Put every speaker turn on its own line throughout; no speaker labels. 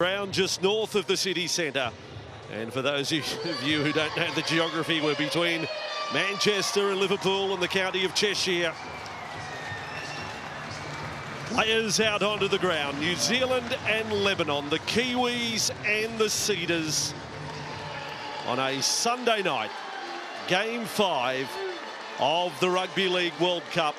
Ground just north of the city centre. And for those of you who don't know the geography, we're between Manchester and Liverpool and the county of Cheshire. Players out onto the ground, New Zealand and Lebanon, the Kiwis and the Cedars on a Sunday night, Game 5 of the Rugby League World Cup.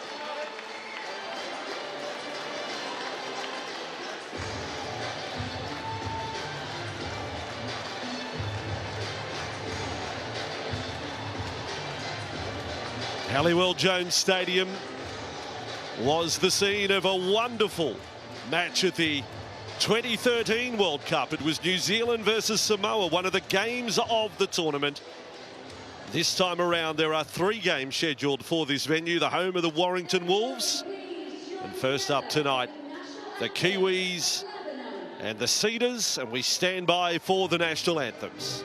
Halliwell Jones Stadium was the scene of a wonderful match at the 2013 World Cup. It was New Zealand versus Samoa, one of the games of the tournament. This time around, there are 3 games scheduled for this venue, the home of the Warrington Wolves. And first up tonight, the Kiwis and the Cedars, and we stand by for the national anthems.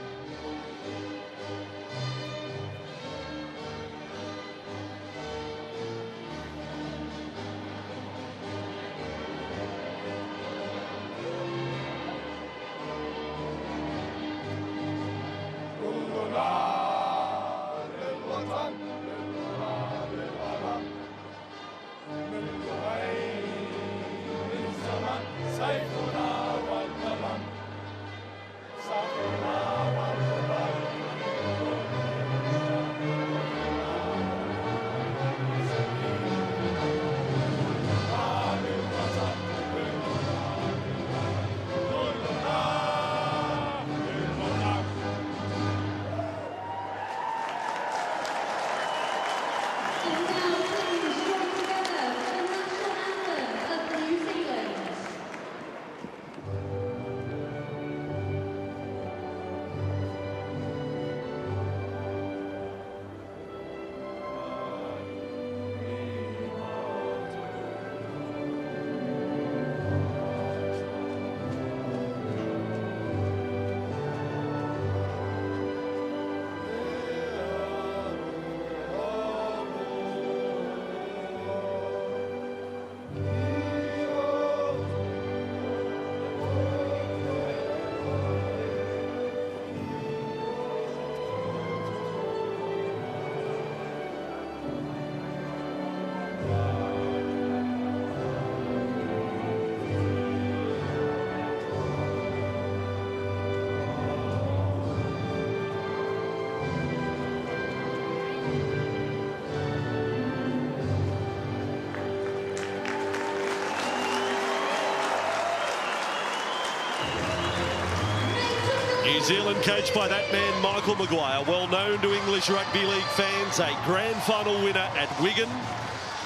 New Zealand coached by that man, Michael Maguire, well known to English Rugby League fans, a grand final winner at Wigan,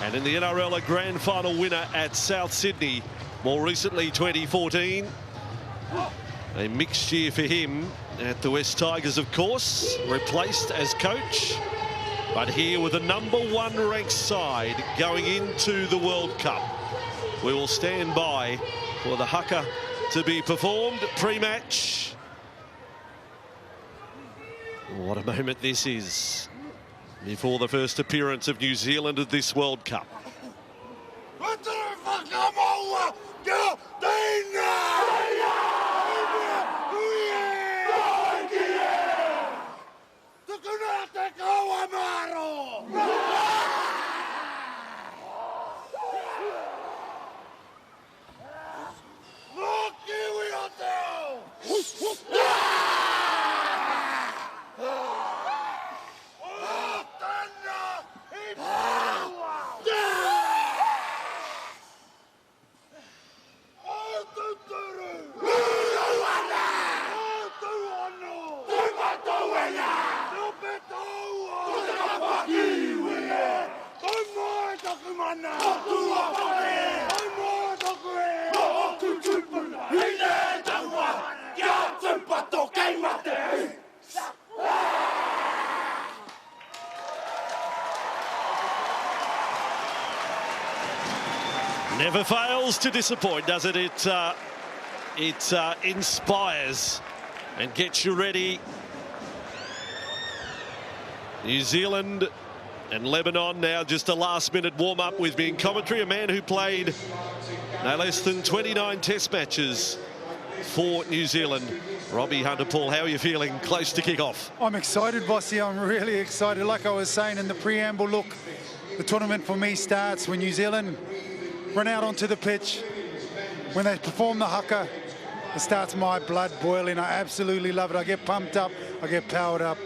and in the NRL a grand final winner at South Sydney, more recently 2014. A mixed year for him at the West Tigers, of course, replaced as coach, but here with a #1 ranked side going into the World Cup. We will stand by for the haka to be performed pre-match. What a moment this is before the first appearance of New Zealand at this World Cup. Never fails to disappoint, does it? It inspires and gets you ready. New Zealand and Lebanon now just a last-minute warm-up with me in commentary. A man who played no less than 29 test matches for New Zealand. Robbie Hunter-Paul, how are you feeling close to kick-off?
I'm excited, Bossy. I'm really excited. Like I was saying in the preamble, look, the tournament for me starts when New Zealand run out onto the pitch. When they perform the haka, it starts my blood boiling. I absolutely love it. I get pumped up. I get powered up.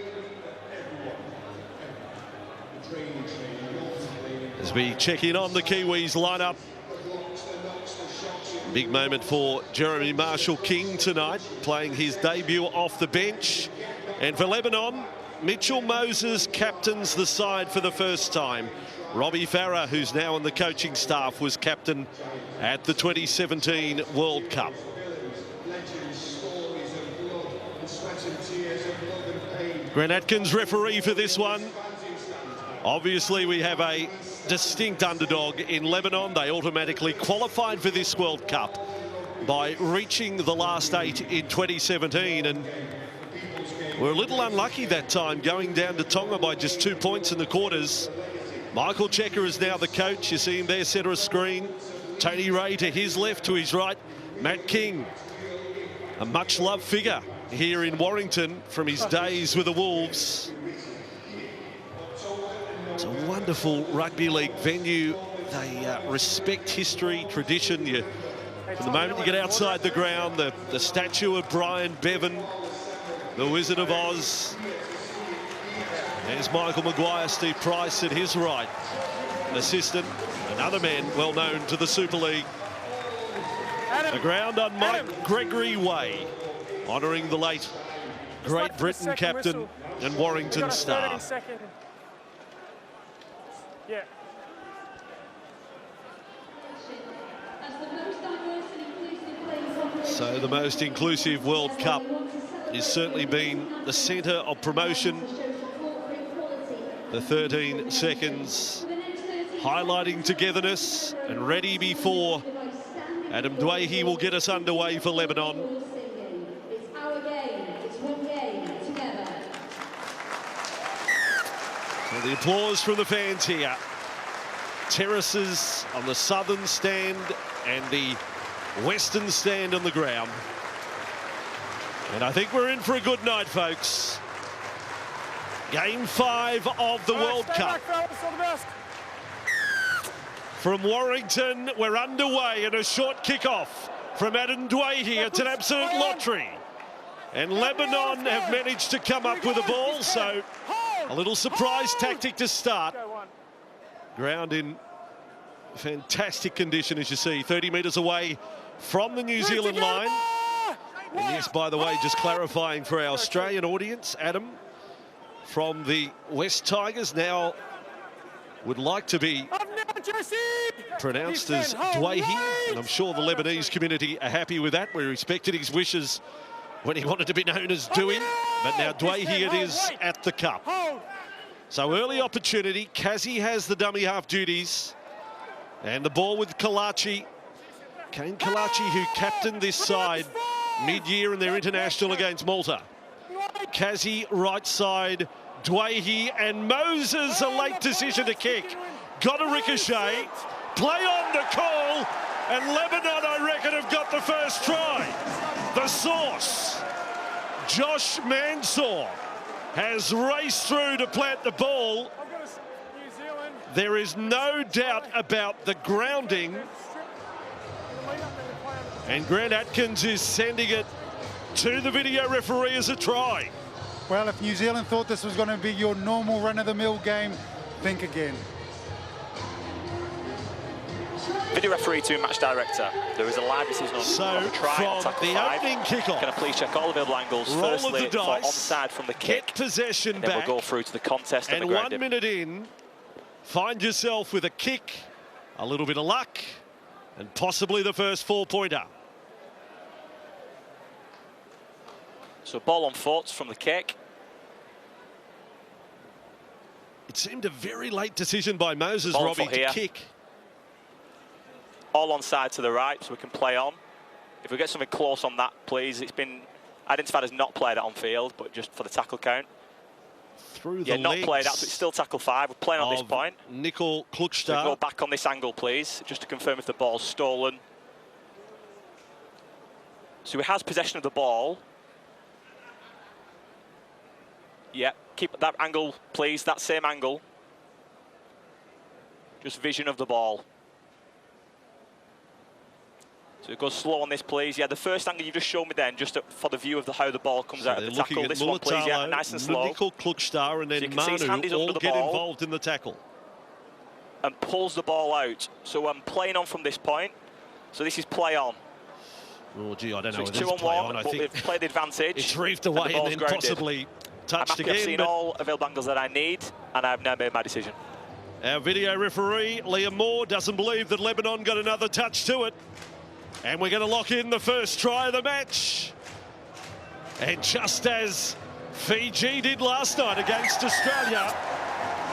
As we check in on the Kiwis lineup. Big moment for Jeremy Marshall-King tonight, playing his debut off the bench. And for Lebanon, Mitchell Moses captains the side for the first time. Robbie Farah, who's now on the coaching staff, was captain at the 2017 World Cup. Grant Atkins referee for this one. Obviously, we have a distinct underdog in Lebanon. They automatically qualified for this World Cup by reaching the last 8 in 2017, and we're a little unlucky that time, going down to Tonga by just 2 points in the quarters. Michael Checker is now the coach. You see him there, centre of screen. Tony Ray to his left, to his right, Matt King, a much-loved figure here in Warrington from his days with the Wolves. It's a wonderful rugby league venue. They respect history, tradition. From the moment you get outside the ground, the statue of Brian Bevan, the Wizard of Oz. There's Michael Maguire, Steve Price at his right. An assistant, another man well known to the Super League. The ground on Mike Gregory Way, honouring the late Great Britain captain and Warrington star.
Yeah.
So the most inclusive World Cup has certainly been the centre of promotion. The 13 seconds highlighting togetherness, and ready before Adam Dwayhe will get us underway for Lebanon.
It's our game. It's one game together.
So the applause from the fans here. Terraces on the southern stand and the western stand on the ground. And I think we're in for a good night, folks. Game 5 of the World Cup. From Warrington, we're underway, and a short kick-off from Adam Dwayhe. It's an absolute lottery. And Lebanon have managed to come up with a ball, so a little surprise tactic to start. Ground in fantastic condition, as you see, 30 metres away from the New Zealand line. And yes, by the way, just clarifying for our Australian audience, Adam from the West Tigers now would like to be pronounced as Dwayhe, and I'm sure the Lebanese community are happy with that. We respected his wishes when he wanted to be known as Dewey, but now Dwayhe it is at the Cup. So early opportunity. Kazi has the dummy half duties, and the ball with Kalachi. Kane Kalachi, who captained this side mid-year in their international against Malta. Kazi right side, Dwayhe, and Moses, a late decision to kick. Got a ricochet, play on the call, and Lebanon, I reckon, have got the first try. The source, Josh Mansour, has raced through to plant the ball. There is no doubt about the grounding. And Grant Atkins is sending it to the video referee as a try.
Well, if New Zealand thought this was going to be your normal run-of-the-mill game, think again.
Video referee to match director. There is a live decision on a try on tackle 5.
Opening kickoff.
Can I please check all available angles?
Roll
Firstly,
of the
for
dice,
onside from the kick.
Get possession
and then
back.
We'll go through to the contest and the
1
grounding.
minute in, find yourself with a kick, a little bit of luck, and possibly the first 4-pointer.
So ball on foot from the kick.
It seemed a very late decision by Moses,
Ball
Robbie,
to
kick.
All onside to the right, so we can play on. If we get something close on that, please. It's been identified as not played at on field, but just for the tackle count.
Through the
yeah, not
legs
played out, so it's still tackle 5. We're playing on this point.
Nicol
So
Klukstar.
go back on this angle, please, just to confirm if the ball's stolen. So he has possession of the ball. Yeah, keep that angle, please, that same angle. Just vision of the ball. So it goes slow on this, please. Yeah, the first angle you just showed me then, just for the view of how the ball comes out of the tackle. This one, please, yeah, nice and slow.
Klukstar and then Manu all get involved in the tackle.
And pulls the ball out. So I'm playing on from this point. So this is play on.
Oh, gee, I don't know.
It's 2-on-1, but they've played the advantage.
It's reefed away and then grounded. Possibly touched again.
I've seen all available angles that I need, and I've now made my decision.
Our video referee, Liam Moore, doesn't believe that Lebanon got another touch to it. And we're going to lock in the first try of the match. And just as Fiji did last night against Australia,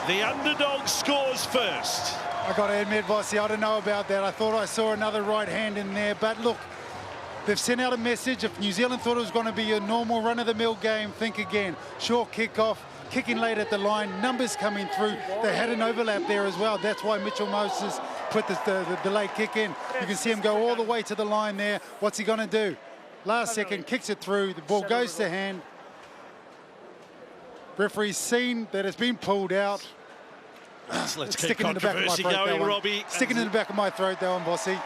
the underdog scores first.
I got to admit, Bossy, I don't know about that. I thought I saw another right hand in there. But look, they've sent out a message. If New Zealand thought it was going to be a normal run-of-the-mill game, think again. Short kickoff, kicking late at the line, numbers coming through. They had an overlap there as well. That's why Mitchell Moses put the delayed kick in. You can see him go all the way to the line there. What's he going to do? Last second, kicks it through. The ball goes to hand. Referee's seen that it's been pulled out.
Let's keep controversy going, Robbie.
Sticking in the back of my throat, that one, Bossy.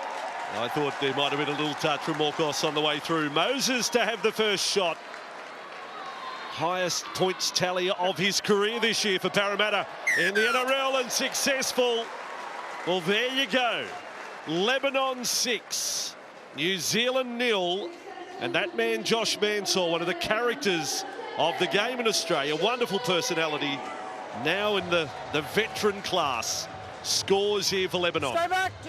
I thought there might have been a little touch from Morkos on the way through. Moses to have the first shot. Highest points tally of his career this year for Parramatta in the NRL, and successful. Well, there you go. Lebanon 6, New Zealand 0, and that man Josh Mansour, one of the characters of the game in Australia, wonderful personality, now in the veteran class, scores here for Lebanon.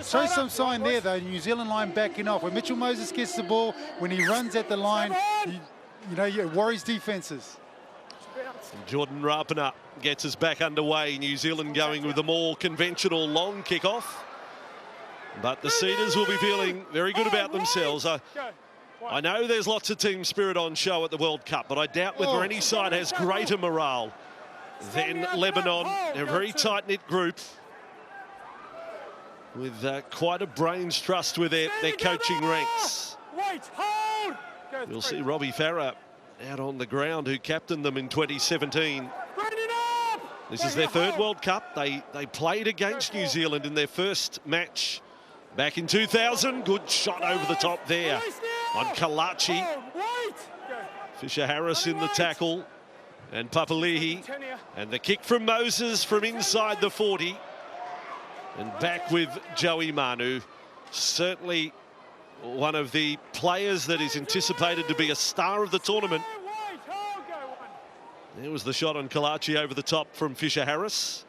Show some sign there, though. New Zealand line backing off. When Mitchell Moses gets the ball, when he runs at the line, you know, it worries defences.
Jordan Rapana gets us back underway. New Zealand going with a more conventional long kickoff. But the Cedars will be feeling very good about themselves. I know there's lots of team spirit on show at the World Cup, but I doubt whether any side has greater morale than Lebanon. They're a very tight-knit group with quite a brains trust with their coaching ranks. We'll see Robbie Farah out on the ground, who captained them in 2017. This is their third World Cup. They played against New Zealand in their first match back in 2000. Good shot over the top there on Kalachi. Fisher Harris in the tackle, and Papali'i, and the kick from Moses from inside the 40, and back with Joey Manu. Certainly one of the players that is anticipated to be a star of the tournament. There was the shot on Kalachi over the top from Fisher Harris.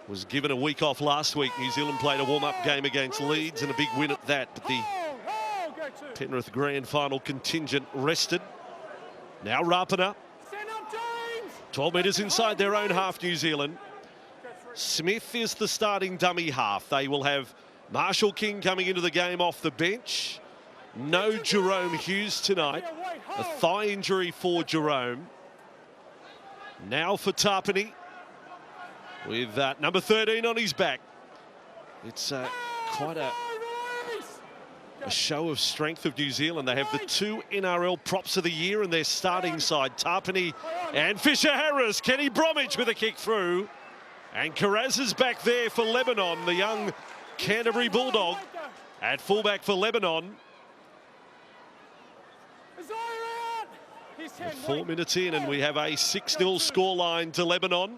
Was given a week off last week. New Zealand played a warm-up game against Leeds and a big win at that. But the Penrith Grand Final contingent rested. Now Rapana. 12 metres inside their own half, New Zealand. Smith is the starting dummy half. They will have Marshall King coming into the game off the bench. No Jerome Hughes tonight. A thigh injury for Jerome. Now for Tarpany, with number 13 on his back. It's quite a show of strength of New Zealand. They have the 2 NRL props of the year in their starting side. Tarpany and Fisher Harris. Kenny Bromwich with a kick through. And Carraz is back there for Lebanon, the young Canterbury Bulldog at fullback for Lebanon. 4 minutes in, and we have a 6-0 scoreline to Lebanon.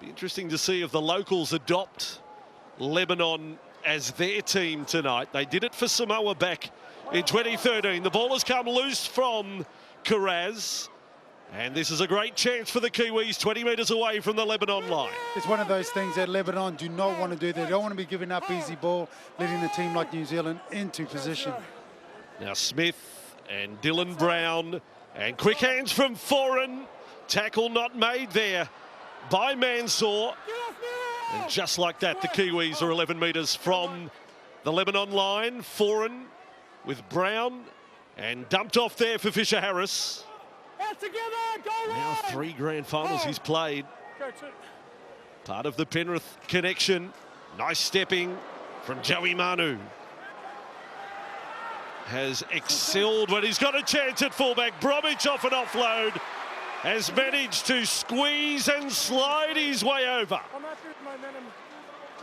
Be interesting to see if the locals adopt Lebanon as their team tonight. They did it for Samoa back in 2013. The ball has come loose from Carraz, and this is a great chance for the Kiwis, 20 metres away from the Lebanon line.
It's one of those things that Lebanon do not want to do. They don't want to be giving up easy ball, letting a team like New Zealand into position.
Now Smith and Dylan Brown, and quick hands from Foran. Tackle not made there by Mansour. And just like that, the Kiwis are 11 metres from the Lebanon line. Foran with Brown, and dumped off there for Fisher Harris. Now 3 grand finals he's played. Part of the Penrith connection. Nice stepping from Joey Manu. has excelled when he's got a chance at fullback. Bromwich off an offload has managed to squeeze and slide his way over.
I'm happy with momentum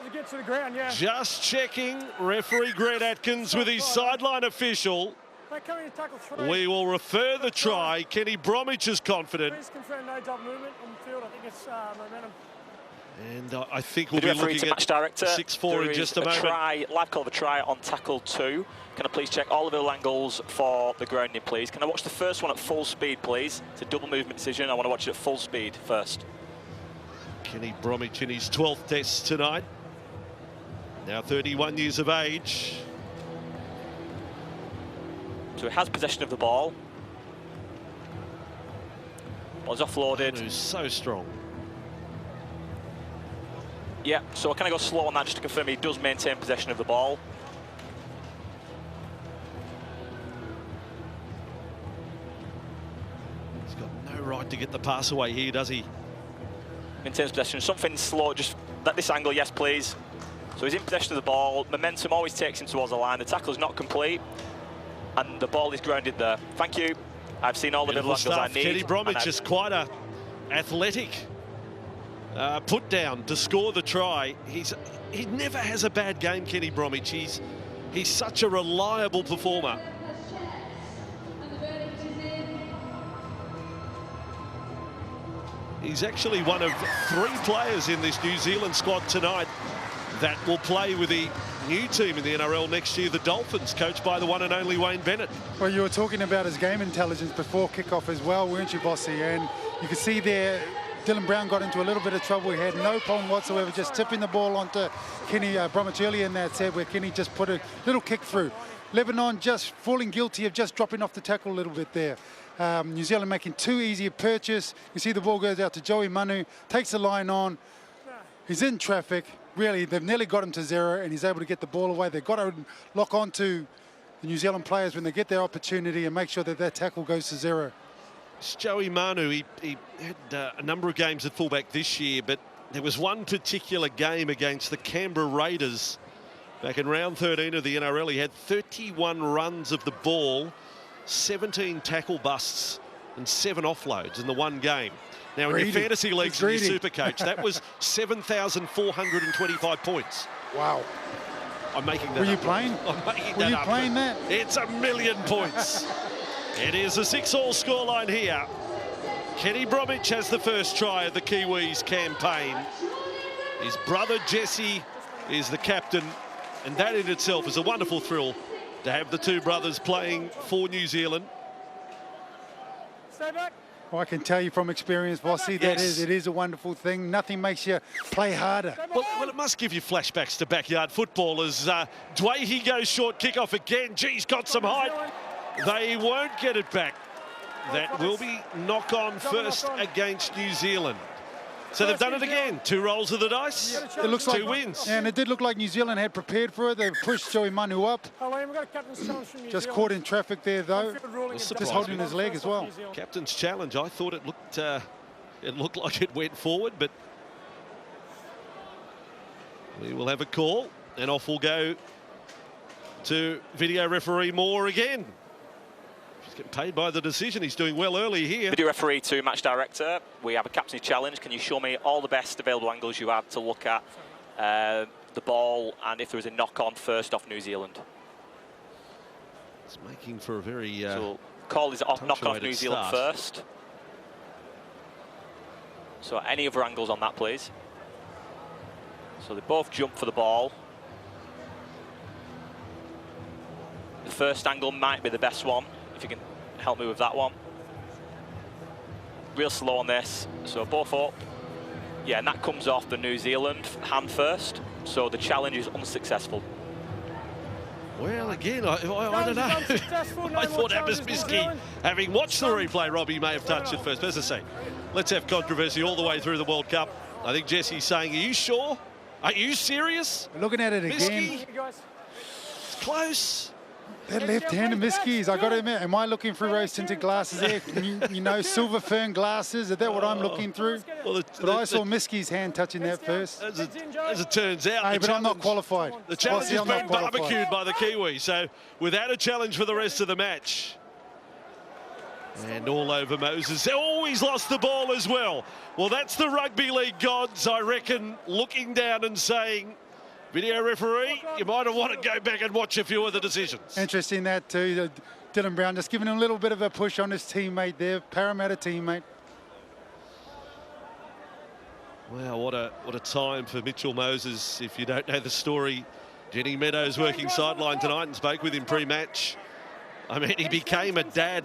to get to the ground, yeah.
Just checking referee Grant Atkins with his sideline official.
They come in and tackle 3.
We will refer the try. Kenny Bromwich is confident.
Please confirm no double movement on the field. I think it's momentum.
And I think we'll be looking at
match director
6-4 in just a moment.
Live call of a try on tackle 2. Can I please check all available angles for the grounding, please? Can I watch the first one at full speed, please? It's a double movement decision. I want to watch it at full speed first.
Kenny Bromwich in his 12th test tonight. Now 31 years of age.
So he has possession of the ball. Ball's offloaded.
Who's so strong.
Yeah, so can I go slow on that just to confirm he does maintain possession of the ball?
He's got no right to get the pass away here, does he?
Maintains possession. Something slow, just at this angle, yes, please. So he's in possession of the ball. Momentum always takes him towards the line. The tackle's not complete, and the ball is grounded there. Thank you. I've seen all the little angles I need.
Kenny Bromwich is quite a athletic put down to score the try. He never has a bad game, Kenny Bromwich. He's such a reliable performer. He's actually one of 3 players in this New Zealand squad tonight that will play with the new team in the NRL next year, the Dolphins, coached by the one and only Wayne Bennett.
Well, you were talking about his game intelligence before kickoff as well, weren't you, Bossy? And you could see there, Dylan Brown got into a little bit of trouble. He had no problem whatsoever just tipping the ball onto Kenny Bromwich earlier in that set where Kenny just put a little kick through. Lebanon just falling guilty of just dropping off the tackle a little bit there. New Zealand making too easy a purchase. You see the ball goes out to Joey Manu, takes the line on. He's in traffic. Really, they've nearly got him to 0 and he's able to get the ball away. They've got to lock on to the New Zealand players when they get their opportunity and make sure that that tackle goes to 0.
It's Joey Manu. He had a number of games at fullback this year, but there was one particular game against the Canberra Raiders back in round 13 of the NRL. He had 31 runs of the ball, 17 tackle busts and 7 offloads in the one game. Now, in your fantasy leagues and your super coach, that was 7,425 points.
Wow.
I'm making that
Were you
up.
playing?
I'm making
Were
that
you
up.
playing that?
It's 1,000,000 points. It is a 6-all scoreline here. Kenny Bromwich has the first try of the Kiwis campaign. His brother Jesse is the captain, and that in itself is a wonderful thrill to have the 2 brothers playing for New Zealand.
Stay back.
Well, I can tell you from experience, Bossy, that it is a wonderful thing. Nothing makes you play harder.
Well, it must give you flashbacks to backyard football as Dwayne goes short kickoff again. Geez, got some height. They won't get it back. That will be knock on first against New Zealand. So they've done it again. 2 rolls of the dice,
It looks
2
like,
wins.
And it did look like New Zealand had prepared for it. They pushed Joey Manu up.
Oh, we've got a captain's challenge from New
Just
Zealand.
caught in traffic there, though. Just holding his leg as well.
Captain's challenge. I thought it looked like it went forward, but we will have a call, and off we'll go to video referee Moore again. He's getting paid by the decision. He's doing well early here.
Video referee to match director. We have a captain's challenge. Can you show me all the best available angles you have to look at the ball and if there is a knock-on first off New Zealand?
It's making for a very
so call is off knock-off New Zealand
start.
first. So any other angles on that, please? So they both jump for the ball. The first angle might be the best one, if you can help me with that one. Real slow on this, so both up. Yeah, and that comes off the New Zealand hand first, so the challenge is unsuccessful.
Well, again, I don't know. I thought Amos Miski, having watched the replay, Robbie may have touched it first. But as I say, let's have controversy all the way through the World Cup. I think Jesse's saying, are you sure? Are you serious?
Looking at it
Miski?
again.
It's close.
That left-handed miskies, I got to admit, am I looking through rose-tinted glasses there? You know, silver fern glasses, is that what I'm looking through?
Well,
but I saw Miskie's hand touching that first.
As it turns out,
Hey, but I'm not qualified.
The challenge has been
qualified.
barbecued by the Kiwis, so without a challenge for the rest of the match. And all over Moses. Oh, he's lost the ball as well. Well, that's the rugby league gods, I reckon, looking down and saying, video referee, you might have want to go back and watch a few of the decisions.
Interesting that too. Dylan Brown just giving him a little bit of a push on his teammate there, Parramatta teammate.
Wow, what a time for Mitchell Moses. If you don't know the story, Jenny Meadows working sideline tonight and spoke with him pre-match. I mean, he became a dad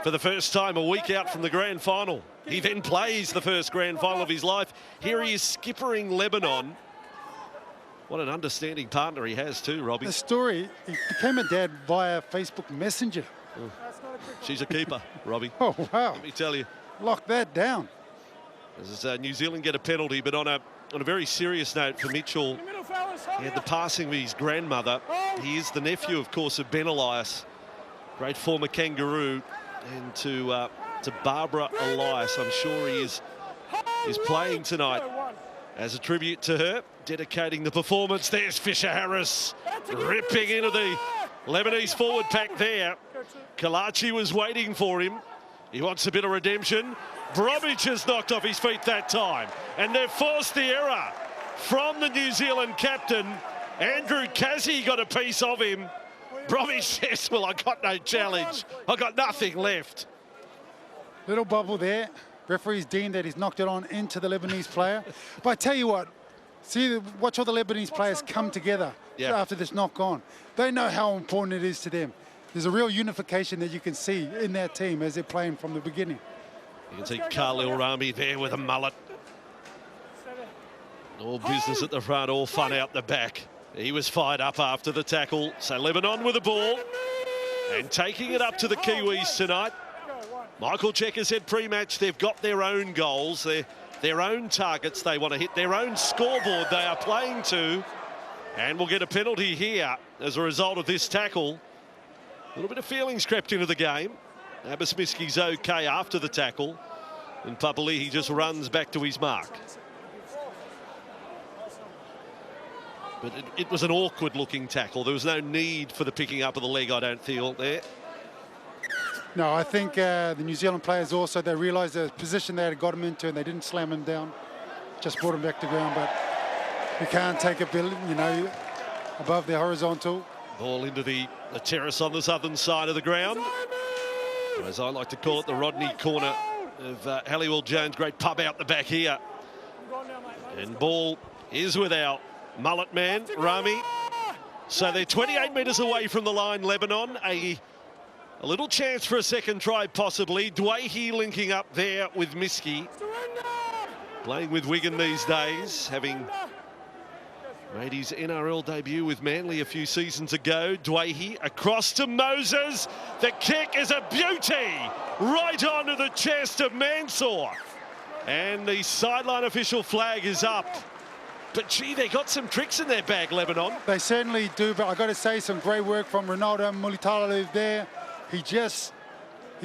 for the first time a week out from the grand final. He then plays the first grand final of his life. Here he is skippering Lebanon. What an understanding partner he has too, Robbie.
The story, he became a dad via Facebook Messenger.
Oh. She's a keeper, Robbie.
Oh, wow.
Let me tell you.
Lock that down.
As New Zealand get a penalty, but on a very serious note for Mitchell, he had the passing of his grandmother. He is the nephew, of course, of Ben Elias, great former Kangaroo, and to Barbara Elias, I'm sure he is playing tonight as a tribute to her, dedicating the performance. There's Fisher Harris ripping into the Lebanese forward pack there. Kalachi was waiting for him. He wants a bit of redemption. Bromwich has knocked off his feet that time, and they've forced the error from the New Zealand captain. Andrew Cassie got a piece of him. Bromwich says, well, I got no challenge. I got nothing left.
Little bubble there. Referee's deemed that he's knocked it on into the Lebanese player. But I tell you what, watch all the Lebanese players come together after this knock on. They know how important it is to them. There's a real unification that you can see in that team as they're playing from the beginning.
You can see Khalil Rami there with a mullet. All business at the front, all fun out the back. He was fired up after the tackle. So Lebanon with the ball and taking it up to the Kiwis tonight. Michael Checker said pre-match they've got their own goals, their own targets they want to hit, their own scoreboard they are playing to. And we'll get a penalty here as a result of this tackle. A little bit of feelings crept into the game. Abasmiski's okay after the tackle, and Papali'i just runs back to his mark. But it was an awkward-looking tackle. There was no need for the picking up of the leg, I don't feel, there.
No, I think the New Zealand players also, they realised the position they had got him into and they didn't slam him down. Just brought him back to ground, but you can't take it, you know, above the horizontal.
Ball into the terrace on the southern side of the ground. As I like to call it, the Rodney corner of Halliwell Jones. Great pub out the back here. And ball is with our mullet man, Rami. So they're 28 metres away from the line, Lebanon. A little chance for a second try, possibly. Dwayhe linking up there with Miski. Playing with Wigan these days, having made his NRL debut with Manly a few seasons ago. Dwayhe across to Moses. The kick is a beauty. Right onto the chest of Mansour. And the sideline official flag is up. But gee, they got some tricks in their bag, Lebanon.
They certainly do, but I got to say, some great work from Ronaldo Mulitalo there. He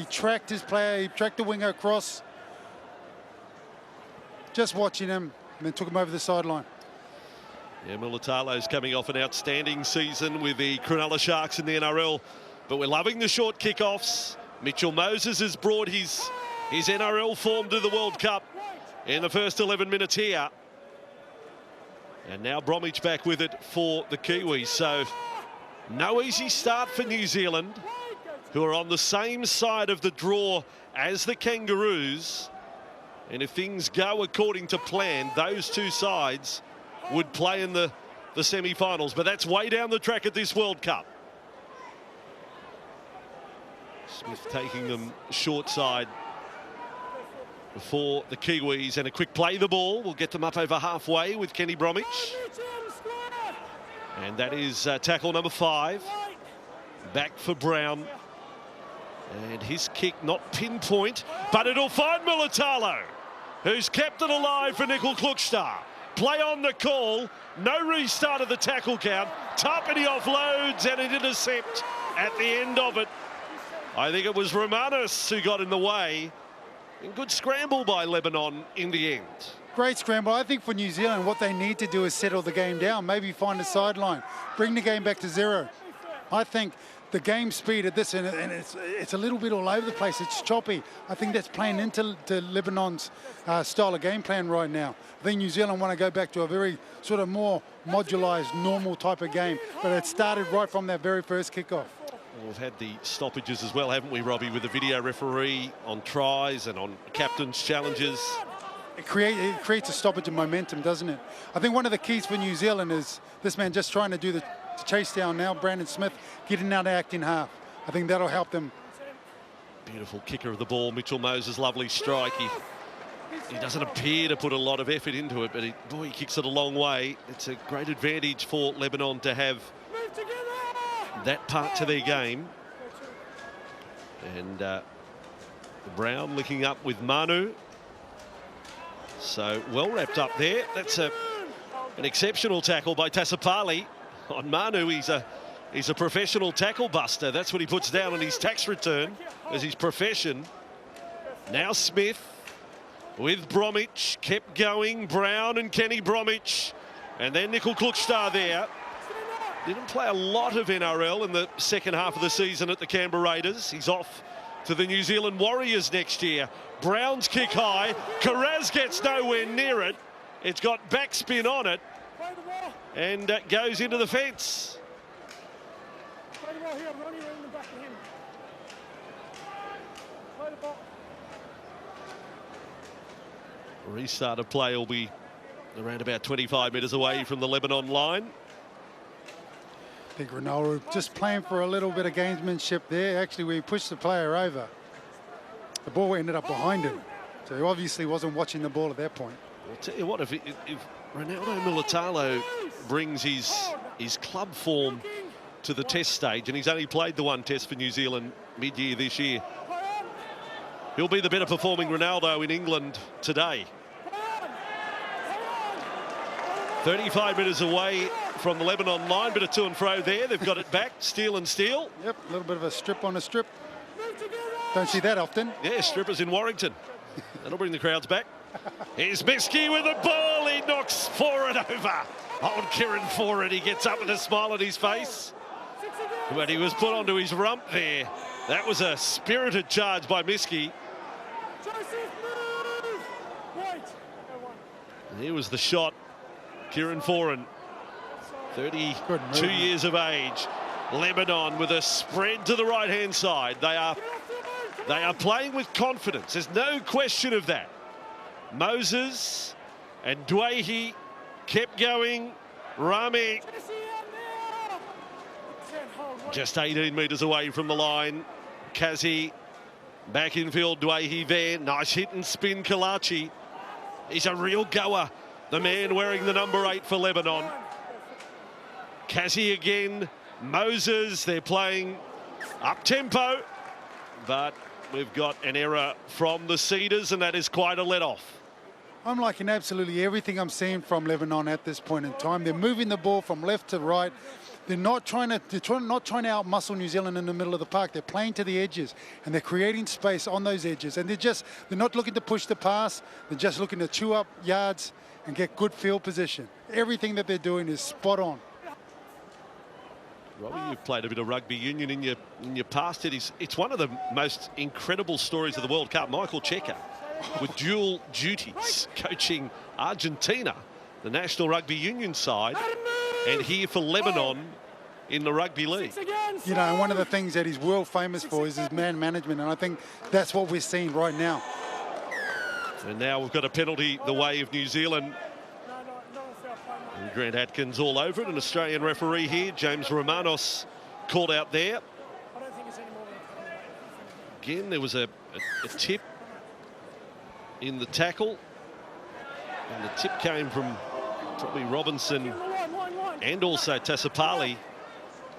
tracked his player, he tracked the winger across. Just watching him, and then took him over the sideline.
Yeah, Mulitalo's coming off an outstanding season with the Cronulla Sharks in the NRL, but we're loving the short kickoffs. Mitchell Moses has brought his NRL form to the World Cup in the first 11 minutes here. And now Bromwich back with it for the Kiwis. So no easy start for New Zealand, who are on the same side of the draw as the Kangaroos. And if things go according to plan, those two sides would play in the semi-finals. But that's way down the track at this World Cup. Smith taking them short side for the Kiwis, and a quick play the ball will get them up over halfway with Kenny Bromwich. And that is tackle number 5. Back for Brown. And his kick not pinpoint, but it'll find Mulitalo, who's kept it alive for Nickel Klukstad. Play on the call, no restart of the tackle count. top, and he offloads and an intercept at the end of it. I think it was Romanos who got in the way. And good scramble by Lebanon in the end.
Great scramble. I think for New Zealand, what they need to do is settle the game down, maybe find a sideline, bring the game back to 0. I think the game speed at this, and it's a little bit all over the place. It's choppy. I think that's playing into Lebanon's style of game plan right now. I think New Zealand want to go back to a very sort of more modularized, normal type of game, but it started right from that very first kickoff.
We've had the stoppages as well, haven't we, Robbie, with the video referee on tries and on captain's challenges.
It creates a stoppage of momentum, doesn't it? I think one of the keys for New Zealand is this man just trying to do the chase down now. Brandon Smith getting out of act in half. I think that'll help them.
Beautiful kicker of the ball, Mitchell Moses, lovely strike. He doesn't appear to put a lot of effort into it, but boy, he kicks it a long way. It's a great advantage for Lebanon to have that part to their game. And Brown linking up with Manu. So well wrapped up there. That's an exceptional tackle by Tasapali on Manu. He's a professional tackle buster. That's what he puts down on his tax return as his profession. Now Smith with Bromwich, kept going. Brown and Kenny Bromwich, and then Nickel Klukstar there. Didn't play a lot of NRL in the second half of the season at the Canberra Raiders. He's off to the New Zealand Warriors next year. Brown's kick high. Karaz gets nowhere near it. It's got backspin on it and goes into the fence.
Play the ball here, Ronnie, in the back of him. Play the ball.
Restart of play will be around about 25 metres away from the Lebanon line.
I think Ronaldo just playing for a little bit of gamesmanship there. Actually, we pushed the player over. The ball ended up behind him. So he obviously wasn't watching the ball at that point.
I'll tell you what, if Ronaldo Militalo brings his club form to the test stage, and he's only played the one test for New Zealand mid-year this year, he'll be the better performing Ronaldo in England today. 35 metres away from the Lebanon line, bit of to and fro there. They've got it back, steal and steal.
Yep, a little bit of a strip on a strip. Don't see that often.
Yeah, strippers in Warrington. That'll bring the crowds back. Here's Miski with the ball. He knocks Forward over. Old Kieran Forward, he gets up with a smile on his face. But he was put onto his rump there. That was a spirited charge by Miski. Here was the shot. Kieran Foran, 32 years of age. Lebanon with a spread to the right-hand side. They are playing with confidence. There's no question of that. Moses and Dwayhe kept going. Rami just 18 metres away from the line. Kazi back infield. Dwayhe there. Nice hit and spin. Kalachi. He's a real goer. The man wearing the number 8 for Lebanon. Kazi again. Moses, they're playing up-tempo. But we've got an error from the Cedars, and that is quite a let-off.
I'm liking absolutely everything I'm seeing from Lebanon at this point in time. They're moving the ball from left to right. They're not trying to out-muscle New Zealand in the middle of the park. They're playing to the edges, and they're creating space on those edges. And they're not looking to push the pass. They're just looking to chew up yards and get good field position. Everything that they're doing is spot on.
Robbie, you've played a bit of rugby union in your past. It's one of the most incredible stories of the World Cup. Michael Cheika with dual duties, coaching Argentina, the National Rugby Union side, and here for Lebanon in the Rugby League.
You know, one of the things that he's world famous for is his man management, and I think that's what we're seeing right now.
And now we've got a penalty the way of New Zealand. And Grant Atkins all over it. An Australian referee here, James Romanos, called out there. Again, there was a tip in the tackle. And the tip came from probably Robinson and also Tasapali.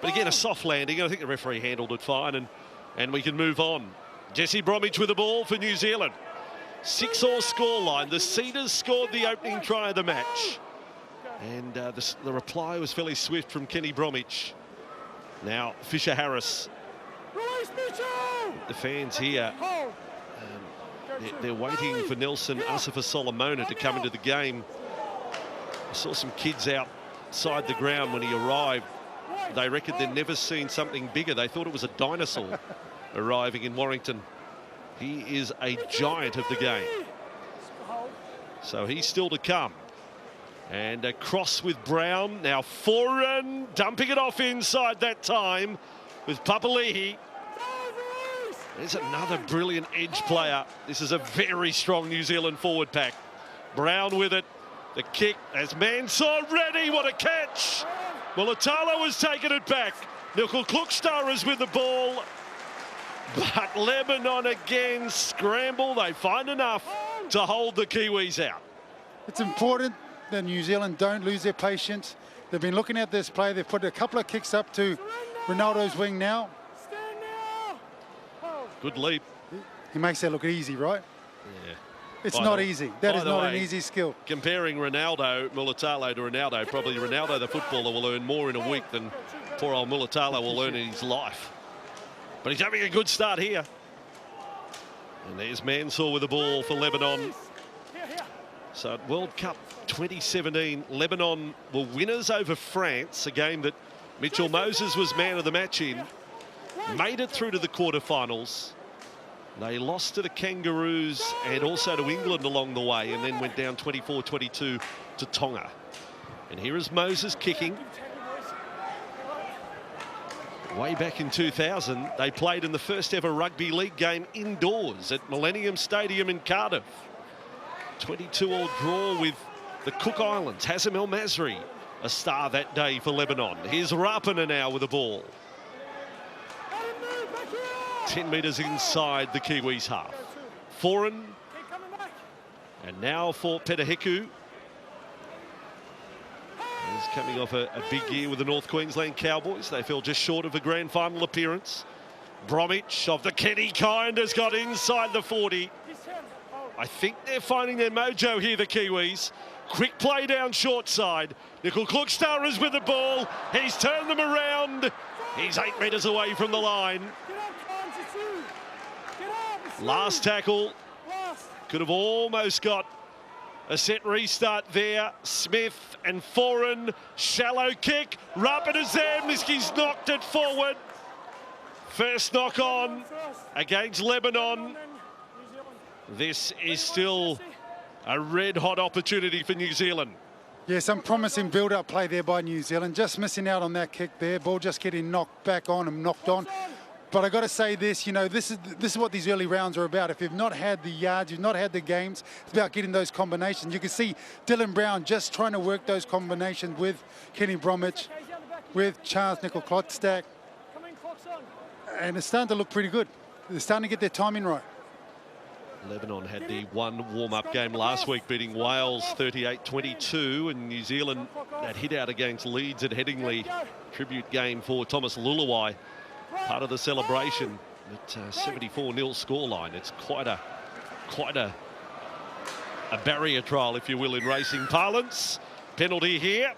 But again, a soft landing. I think the referee handled it fine, and we can move on. Jesse Bromwich with the ball for New Zealand. 6-6 scoreline. The Cedars scored the opening try of the match. And the reply was fairly swift from Kenny Bromwich. Now Fisher Harris. The fans here, they're waiting for Nelson Asafa-Solomona to come into the game. I saw some kids outside the ground when he arrived. They reckon they'd never seen something bigger. They thought it was a dinosaur arriving in Warrington. He is a giant of the game. So he's still to come. And a cross with Brown. Now Foran dumping it off inside that time with Papali'i. There's another brilliant edge player. This is a very strong New Zealand forward pack. Brown with it. The kick as Mansour ready. What a catch. Mulatalo has taken it back. Nickel Klukstar is with the ball. But Lebanon again scramble. They find enough to hold the Kiwis out.
It's important that New Zealand don't lose their patience. They've been looking at this play. They've put a couple of kicks up to Ronaldo's wing now.
Good leap.
He makes that look easy, right?
Yeah.
It's not easy. That is not an easy skill.
Comparing Ronaldo, Mulatalo to Ronaldo, probably Ronaldo, the footballer, will earn more in a week than poor old Mulatalo will earn in his life. But he's having a good start here. And there's Mansour with the ball for Lebanon. So at World Cup 2017, Lebanon were winners over France, a game that Mitchell Moses was man of the match in. Made it through to the quarterfinals. They lost to the Kangaroos and also to England along the way, and then went down 24-22 to Tonga. And here is Moses kicking. Way back in 2000, they played in the first ever rugby league game indoors at Millennium Stadium in Cardiff. 22-all draw with the Cook Islands. Hazem El Masri, a star that day for Lebanon. Here's Rapana now with the ball. 10 metres inside the Kiwis half. Foran. And now for Petahiku. He's coming off a big year with the North Queensland Cowboys. They fell just short of a grand final appearance. Bromwich of the Kenny kind has got inside the 40. I think they're finding their mojo here, the Kiwis. Quick play down short side. Nickel Klukstar is with the ball. He's turned them around. He's 8 metres away from the line. Last tackle. Could have almost got a set restart there. Smith and Foran. Shallow kick. Rapana Zamniski's knocked it forward. First knock on against Lebanon. This is still a red-hot opportunity for New Zealand.
Yeah, some promising build-up play there by New Zealand. Just missing out on that kick there. Ball just getting knocked back on and knocked on. But I got to say this, you know, this is what these early rounds are about. If you've not had the yards, you've not had the games, it's about getting those combinations. You can see Dylan Brown just trying to work those combinations with Kenny Bromwich, with Charles Nickel-Klotstack. And it's starting to look pretty good. They're starting to get their timing right.
Lebanon had the one warm-up game last week, beating Wales 38-22, and New Zealand that hit out against Leeds at Headingley. Tribute game for Thomas Luluwai, part of the celebration. At 74-0 scoreline. It's quite a barrier trial, if you will, in racing parlance. Penalty here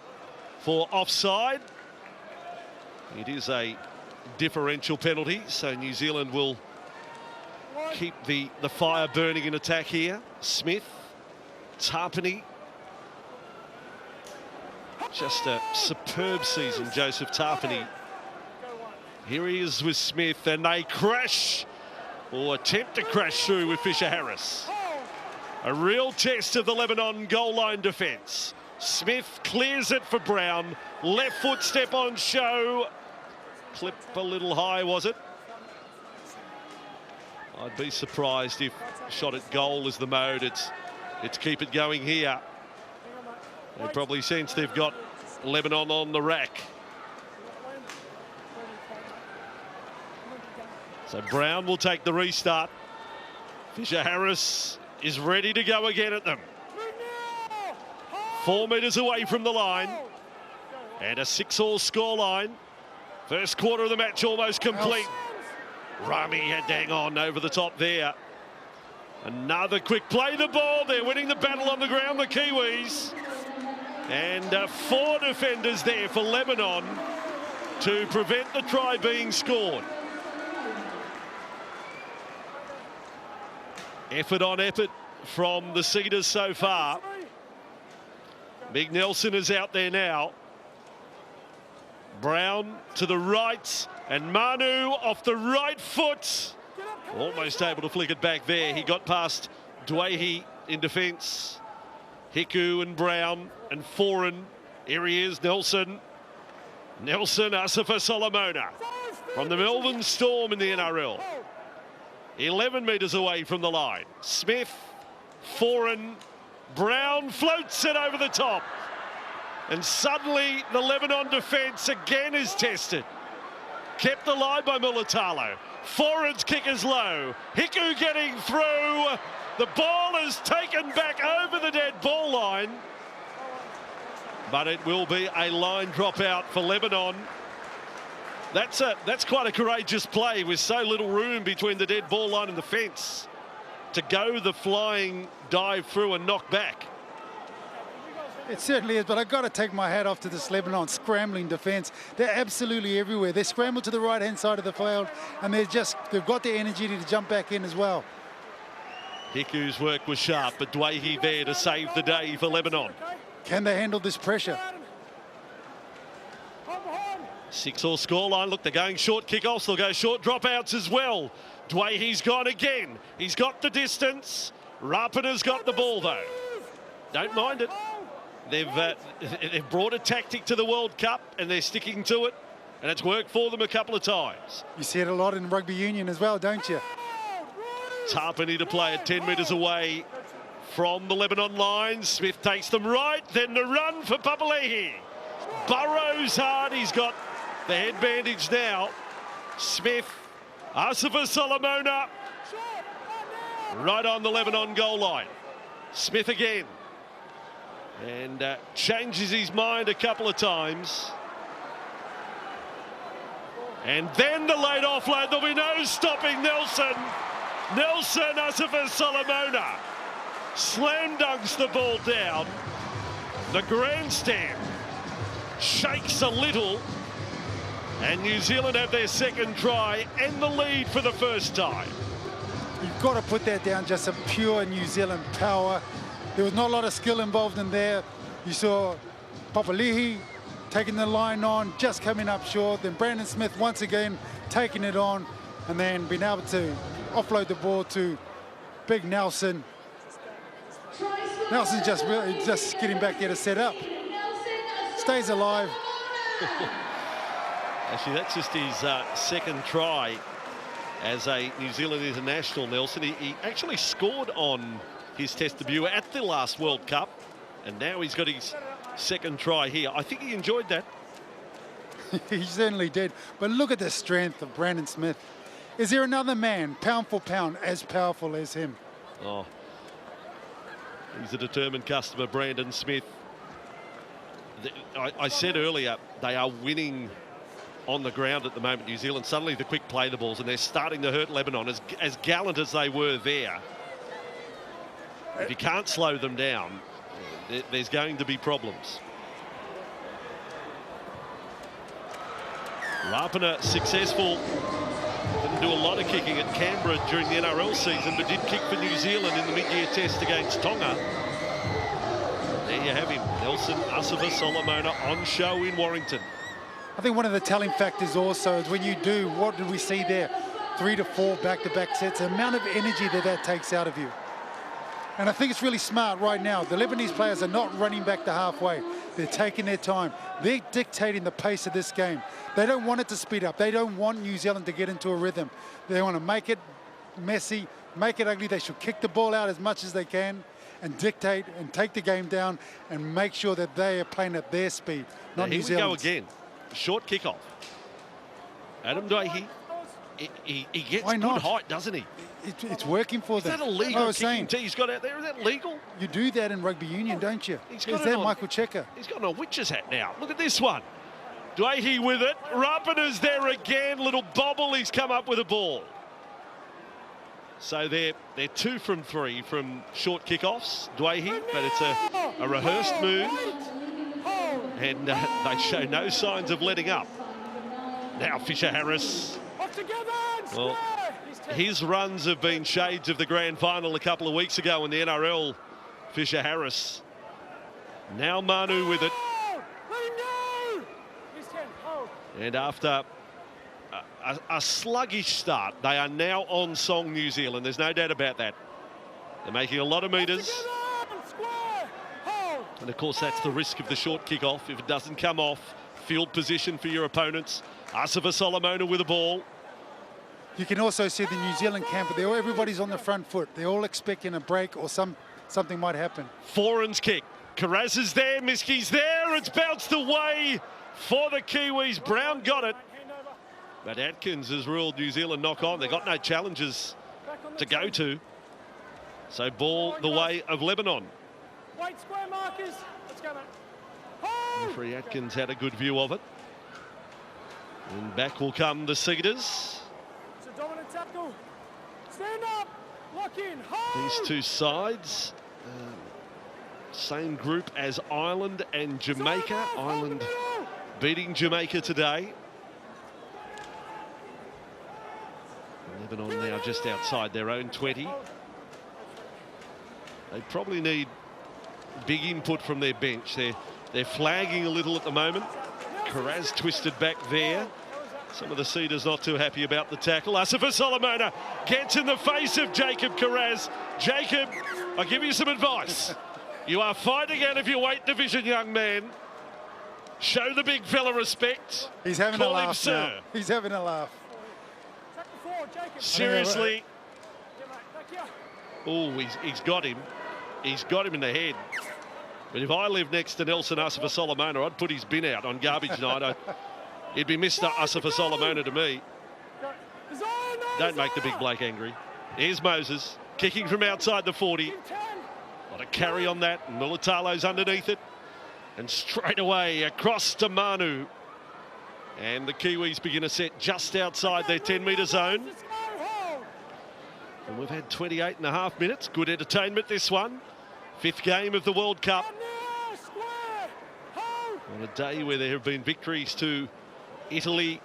for offside. It is a differential penalty, so New Zealand will keep the fire burning in attack here. Smith, Tarpany. Just a superb season, Joseph Tarpany. Here he is with Smith, and they crash, or attempt to crash through with Fisher Harris. A real test of the Lebanon goal line defence. Smith clears it for Brown. Left foot step on show. Clip a little high, was it? I'd be surprised if shot at goal is the mode. It's keep it going here. They probably sense they've got Lebanon on the rack. So Brown will take the restart. Fisher Harris is ready to go again at them. 4 metres away from the line. And a 6-all scoreline. First quarter of the match almost complete. Rami had hang on over the top there. Another quick play the ball. They're winning the battle on the ground, the Kiwis. And 4 defenders there for Lebanon to prevent the try being scored. Effort on effort from the Cedars so far. Big Nelson is out there now. Brown to the right, and Manu off the right foot. Almost able to flick it back there. He got past Dwayhe in defence. Hiku and Brown and Foran. Here he is, Nelson. Nelson, Asifa Solomona from the Melbourne Storm in the NRL. 11 metres away from the line. Smith, Foran, Brown floats it over the top. And suddenly the Lebanon defence again is tested. Kept alive by Mulatalo. Foran's kick is low. Hiku getting through. The ball is taken back over the dead ball line. But it will be a line dropout for Lebanon. That's quite a courageous play with so little room between the dead ball line and the fence to go the flying dive through and knock back.
It certainly is, but I've got to take my hat off to this Lebanon scrambling defence. They're absolutely everywhere. They scramble to the right-hand side of the field, and they've got the energy to jump back in as well.
Hiku's work was sharp, but Dwayhe there to save the day for Lebanon.
Can they handle this pressure?
6-all scoreline. Look, they're going short kickoffs. They'll go short dropouts as well. Dwayhe's gone again. He's got the distance. Rapana's got the ball, though. Don't mind it. They've brought a tactic to the World Cup, and they're sticking to it. And it's worked for them a couple of times.
You see it a lot in rugby union as well, don't you?
Tarpany to play at 10 metres away from the Lebanon line. Smith takes them right, then the run for Papalehi. Burrows hard, he's got the head bandage now. Smith, Asifa Solomona, right on the Lebanon goal line. Smith again. And changes his mind a couple of times. And then the late offload, there'll be no stopping Nelson. Nelson, Asifa Solomona slam dunks the ball down. The grandstand shakes a little, and New Zealand have their second try and the lead for the first time.
You've got to put that down, just a pure New Zealand power. There was not a lot of skill involved in there. You saw Papali'i taking the line on, just coming up short. Then Brandon Smith once again taking it on, and then being able to offload the ball to Big Nelson. Nelson's just getting back there to set up. Stays alive.
Actually, that's just his second try as a New Zealand international, Nelson. He actually scored on his test debut at the last World Cup, and now he's got his second try here. I think he enjoyed that.
He certainly did. But look at the strength of Brandon Smith. Is there another man, pound for pound, as powerful as him?
Oh, he's a determined customer, Brandon Smith. I said earlier, they are winning on the ground at the moment, New Zealand. Suddenly the quick play the balls, and they're starting to hurt Lebanon, as gallant as they were there. If you can't slow them down, there's going to be problems. Rapana successful. Didn't do a lot of kicking at Canberra during the NRL season, but did kick for New Zealand in the mid-year test against Tonga. There you have him, Nelson Asifa Solomona on show in Warrington.
I think one of the telling factors also is when you do, what did we see there? 3 to 4 back-to-back sets, the amount of energy that takes out of you. And I think it's really smart right now. The Lebanese players are not running back to halfway. They're taking their time. They're dictating the pace of this game. They don't want it to speed up. They don't want New Zealand to get into a rhythm. They want to make it messy, make it ugly. They should kick the ball out as much as they can and dictate and take the game down and make sure that they are playing at their speed, not New Zealand.
Here we go again. Short kickoff. Adam Dwayhe, he gets good height, doesn't he?
It's working for them.
Is that a legal kicking tee he's got out there? Is that legal?
You do that in rugby union, don't you? Is that Michael Checker?
He's got a witch's hat now. Look at this one. Dwayhe with it. Rapana's there again. Little bobble. He's come up with a ball. So they're 2 from 3 from short kickoffs, Dwayhe, but it's a rehearsed move. and they show no signs of letting up. Now Fisher-Harris.
Off together and
Well,
square.
his runs have been shades of the grand final a couple of weeks ago in the NRL. Fisher-Harris. Now Manu with it.
Hold. Let him go. He's 10. Hold.
And after a sluggish start, they are now on song, New Zealand. There's no doubt about that. They're making a lot of metres.
Together and square. Hold.
And of course, that's the risk of the short kick-off. If it doesn't come off, field position for your opponents. Asifa Solomona with the ball.
You can also see the New Zealand camp. Everybody's on the front foot. They're all expecting a break or something might happen.
Foran's kick. Carraz is there. Miski's there. It's bounced away for the Kiwis. Brown got it.
Hand over.
But Atkins has ruled New Zealand knock on. They've got no challenges
Back on the
to go
team.
to. So ball the way of Lebanon.
Wait, square markers. Let's go, mate. Hold.
Referee Atkins had a good view of it. And back will come the Cedars.
It's a dominant tackle. Stand up. Lock in. Hold.
These two sides, same group as Ireland and Jamaica.
Hold the
Ireland
middle.
beating Jamaica today. Lebanon now just outside their own 20. They probably need big input from their bench. They're flagging a little at the moment. Carraz twisted back there. Some of the Cedars not too happy about the tackle. Asifa Solomona gets in the face of Jacob Carraz. Jacob, I'll give you some advice. You are fighting out of your weight division, young man. Show the big fella respect.
He's having
Call
a
him
laugh
sir.
now. He's having a laugh.
Tackle forward, Jacob.
Seriously.
Yeah, mate. Back here.
Oh, he's got him. He's got him in the head. But if I lived next to Nelson Asifa Solomona, I'd put his bin out on garbage night. It'd be Mr. Asifa Solomona to me.
Go. Desire, no
Don't make the big
desire.
bloke angry. Here's Moses, kicking from outside the 40.
In 10.
Got a carry on that. Mulatalo's underneath it. And straight away across to Manu. And the Kiwis begin a set just outside their 10-metre zone.
Let's go. Hold.
And we've had 28 and a half minutes. Good entertainment, this one. 5th game of the World Cup.
And now, square. Hold.
On a day where there have been victories to Italy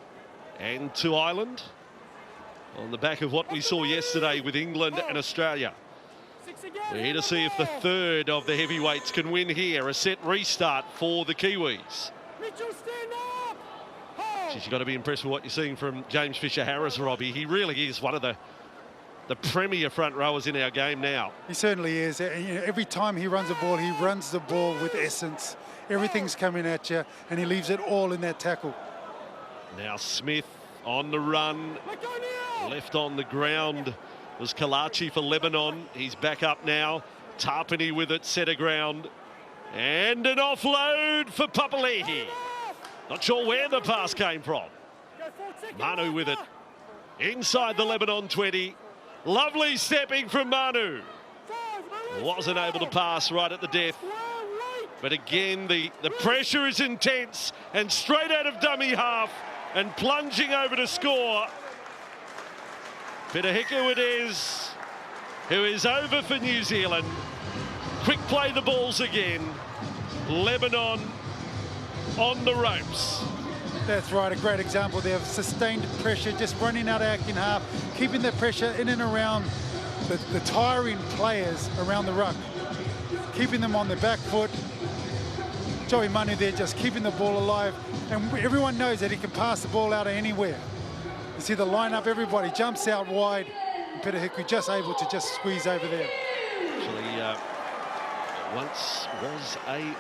and to Ireland. On the back of what we saw yesterday with England and Australia.
6 again.
We're here to see if the third of the heavyweights can win here. A set restart for the Kiwis.
Mitchell, stand up. Hold.
She's got to be impressed with what you're seeing from James Fisher-Harris, Robbie. He really is one of the premier front rowers in our game now.
He certainly is. You know, every time he runs the ball with essence. Everything's coming at you, and he leaves it all in that tackle.
Now Smith on the run,
Let go now.
left on the ground was Kalachi for Lebanon. He's back up now. Tarpany with it, centre ground. And an offload for Papali'i. Not sure where the pass came from.
Go 4 seconds.
Manu with it. Inside the Lebanon 20. Lovely stepping from Manu.
5,
Wasn't able to pass right at the death. But again, the pressure is intense. And straight out of dummy half. And plunging over to score. Petahiku it is, who is over for New Zealand. Quick play the balls again. Lebanon on the ropes.
That's right, a great example there of sustained pressure, just running out acting half, keeping the pressure in and around the tiring players around the ruck, keeping them on the back foot. Joey Manu there just keeping the ball alive, and everyone knows that he can pass the ball out of anywhere. You see the lineup, everybody jumps out wide, and Petahiku just able to just squeeze over there.
Actually, once was a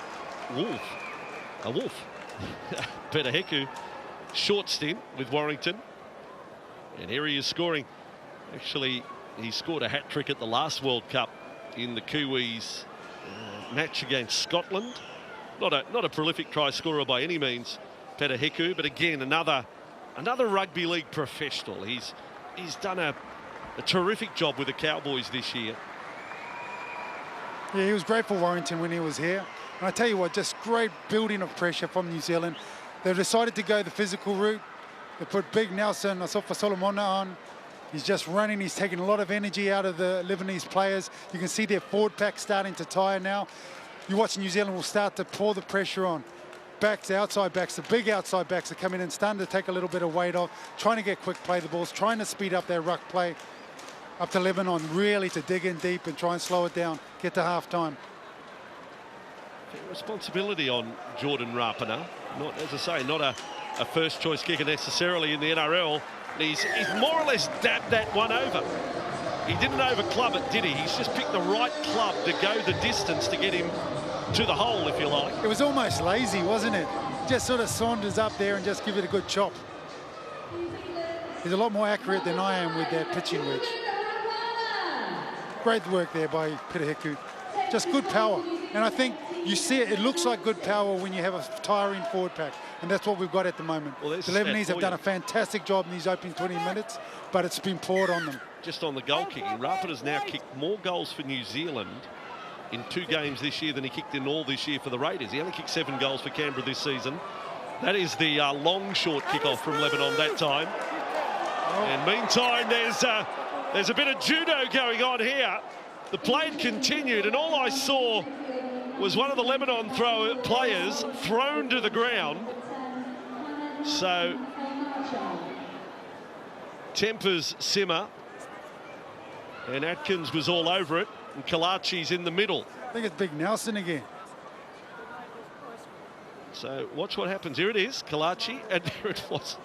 wolf. A wolf. Petahiku, short stint with Warrington. And here he is scoring. Actually, he scored a hat-trick at the last World Cup in the Kiwis match against Scotland. Not a prolific try scorer by any means, Petahiku, but again, another rugby league professional. He's done a terrific job with the Cowboys this year.
Yeah, he was great for Warrington when he was here. And I tell you what, just great building of pressure from New Zealand. They decided to go the physical route. They put big Nelson Asifa Solomona on. He's just running. He's taking a lot of energy out of the Lebanese players. You can see their forward pack starting to tire now. You watch New Zealand will start to pour the pressure on. backs, outside backs, the big outside backs are coming in, starting to take a little bit of weight off, trying to get quick play the balls, trying to speed up their ruck play up to Lebanon, really to dig in deep and try and slow it down, get to half-time.
Responsibility on Jordan Rapana. Not, as I say, not a first choice kicker necessarily in the NRL. He's more or less dabbed that one over. He didn't over club it, did he? He's just picked the right club to go the distance to get him to the hole, if you like.
It was almost lazy, wasn't it? Just sort of saunders up there and just give it a good chop. He's a lot more accurate than I am with that pitching wedge. Great work there by Pitahiku. Just good power. And I think you see it looks like good power when you have a tiring forward pack. And that's what we've got at the moment. Well, the Lebanese have done a fantastic job in these opening 20 minutes, but it's been poured on them.
Just on the goal kicking, Rapana has now kicked more goals for New Zealand in 2 games this year than he kicked in all this year for the Raiders. He only kicked 7 goals for Canberra this season. That is the long short kickoff from Lebanon that time. And meantime, there's a bit of judo going on here. The play continued, and all I saw was one of the Lebanon players thrown to the ground. So tempers simmer, and Atkins was all over it, and Kalachi's in the middle.
I think it's Big Nelson again.
So watch what happens. Here it is, Kalachi, and there it was.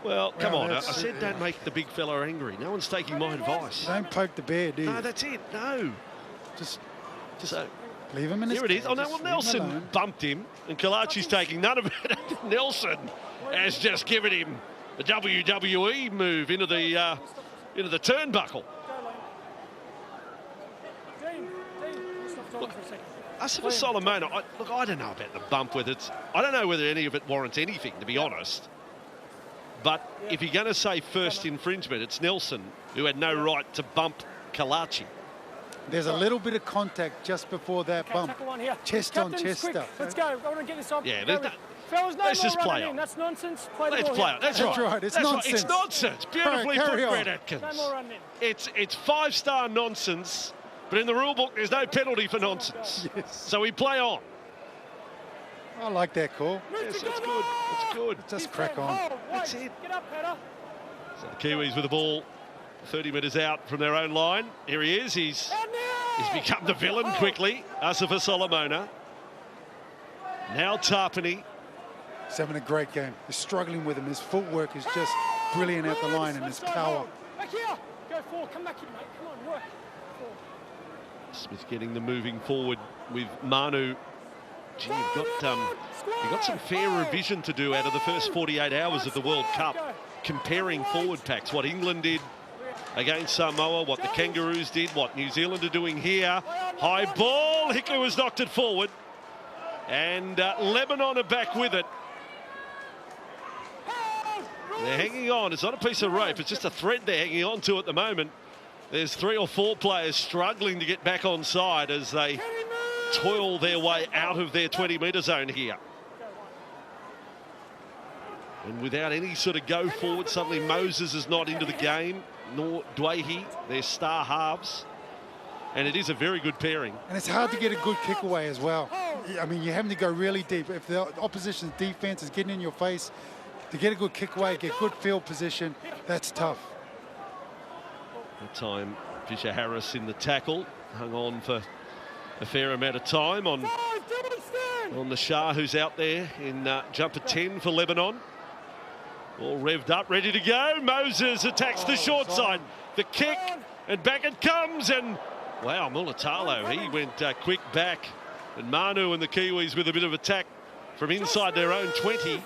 Well, come on. I said don't make the big fella angry. No one's taking my advice.
Don't poke the bear, do you?
No, that's it. No. Just so,
leave him in his...
Here it is. Oh, no, well, Nelson bumped him, and Kalachi's taking none of it. Nelson has just given him a WWE move into the turnbuckle. Look, Asifa Solomona, look, I don't know about the bump, I don't know whether any of it warrants anything, to be honest. But if you're going to say first infringement, it's Nelson who had no right to bump Kalachi.
There's a little bit of contact just before that bump. Chest on chest stuff.
Let's go. I want to get this on.
Yeah,
let's
just play on.
That's nonsense. Play
let's play on. That's right.
It's nonsense.
Right. It's nonsense. Beautifully put, Brett Atkins.
No more running.
It's 5-star nonsense, but in the rule book, there's no penalty for nonsense.
Yes.
So we play on.
I like that call.
Yes, that's good. That's good.
Just crack on.
That's it.
Get up, Peter.
So the Kiwis with the ball 30 metres out from their own line. Here he is. He's become the villain quickly. Asifa Solomona. Now Tarpany.
He's having a great game. He's struggling with him. His footwork is just brilliant at the line, and his power.
Back here. Go forward. Come back here, mate. Come on, work.
Smith getting the moving forward with Manu. Gee, you've got some fair revision to do out of the first 48 hours of the World Cup, comparing forward packs, what England did against Samoa, what the Kangaroos did, what New Zealand are doing here. High ball, Hickley has knocked it forward, and Lebanon are back with it. They're hanging on. It's not a piece of rope, it's just a thread they're hanging on to at the moment. There's 3 or 4 players struggling to get back on side as they toil their way out of their 20-metre zone here. And without any sort of go forward, suddenly Moses is not into the game, nor Dwayhe, their star halves. And it is a very good pairing.
And it's hard to get a good kick away as well. I mean, you're having to go really deep. If the opposition's defense is getting in your face, to get a good kick away, get good field position, that's tough.
That time, Fisher Harris in the tackle, hung on for a fair amount of time on the Shah, who's out there in jumper 10 for Lebanon. All revved up, ready to go. Moses attacks the short side. The kick, and back it comes, and wow, Mulatalo, he went quick back. And Manu and the Kiwis with a bit of attack from inside their own 20.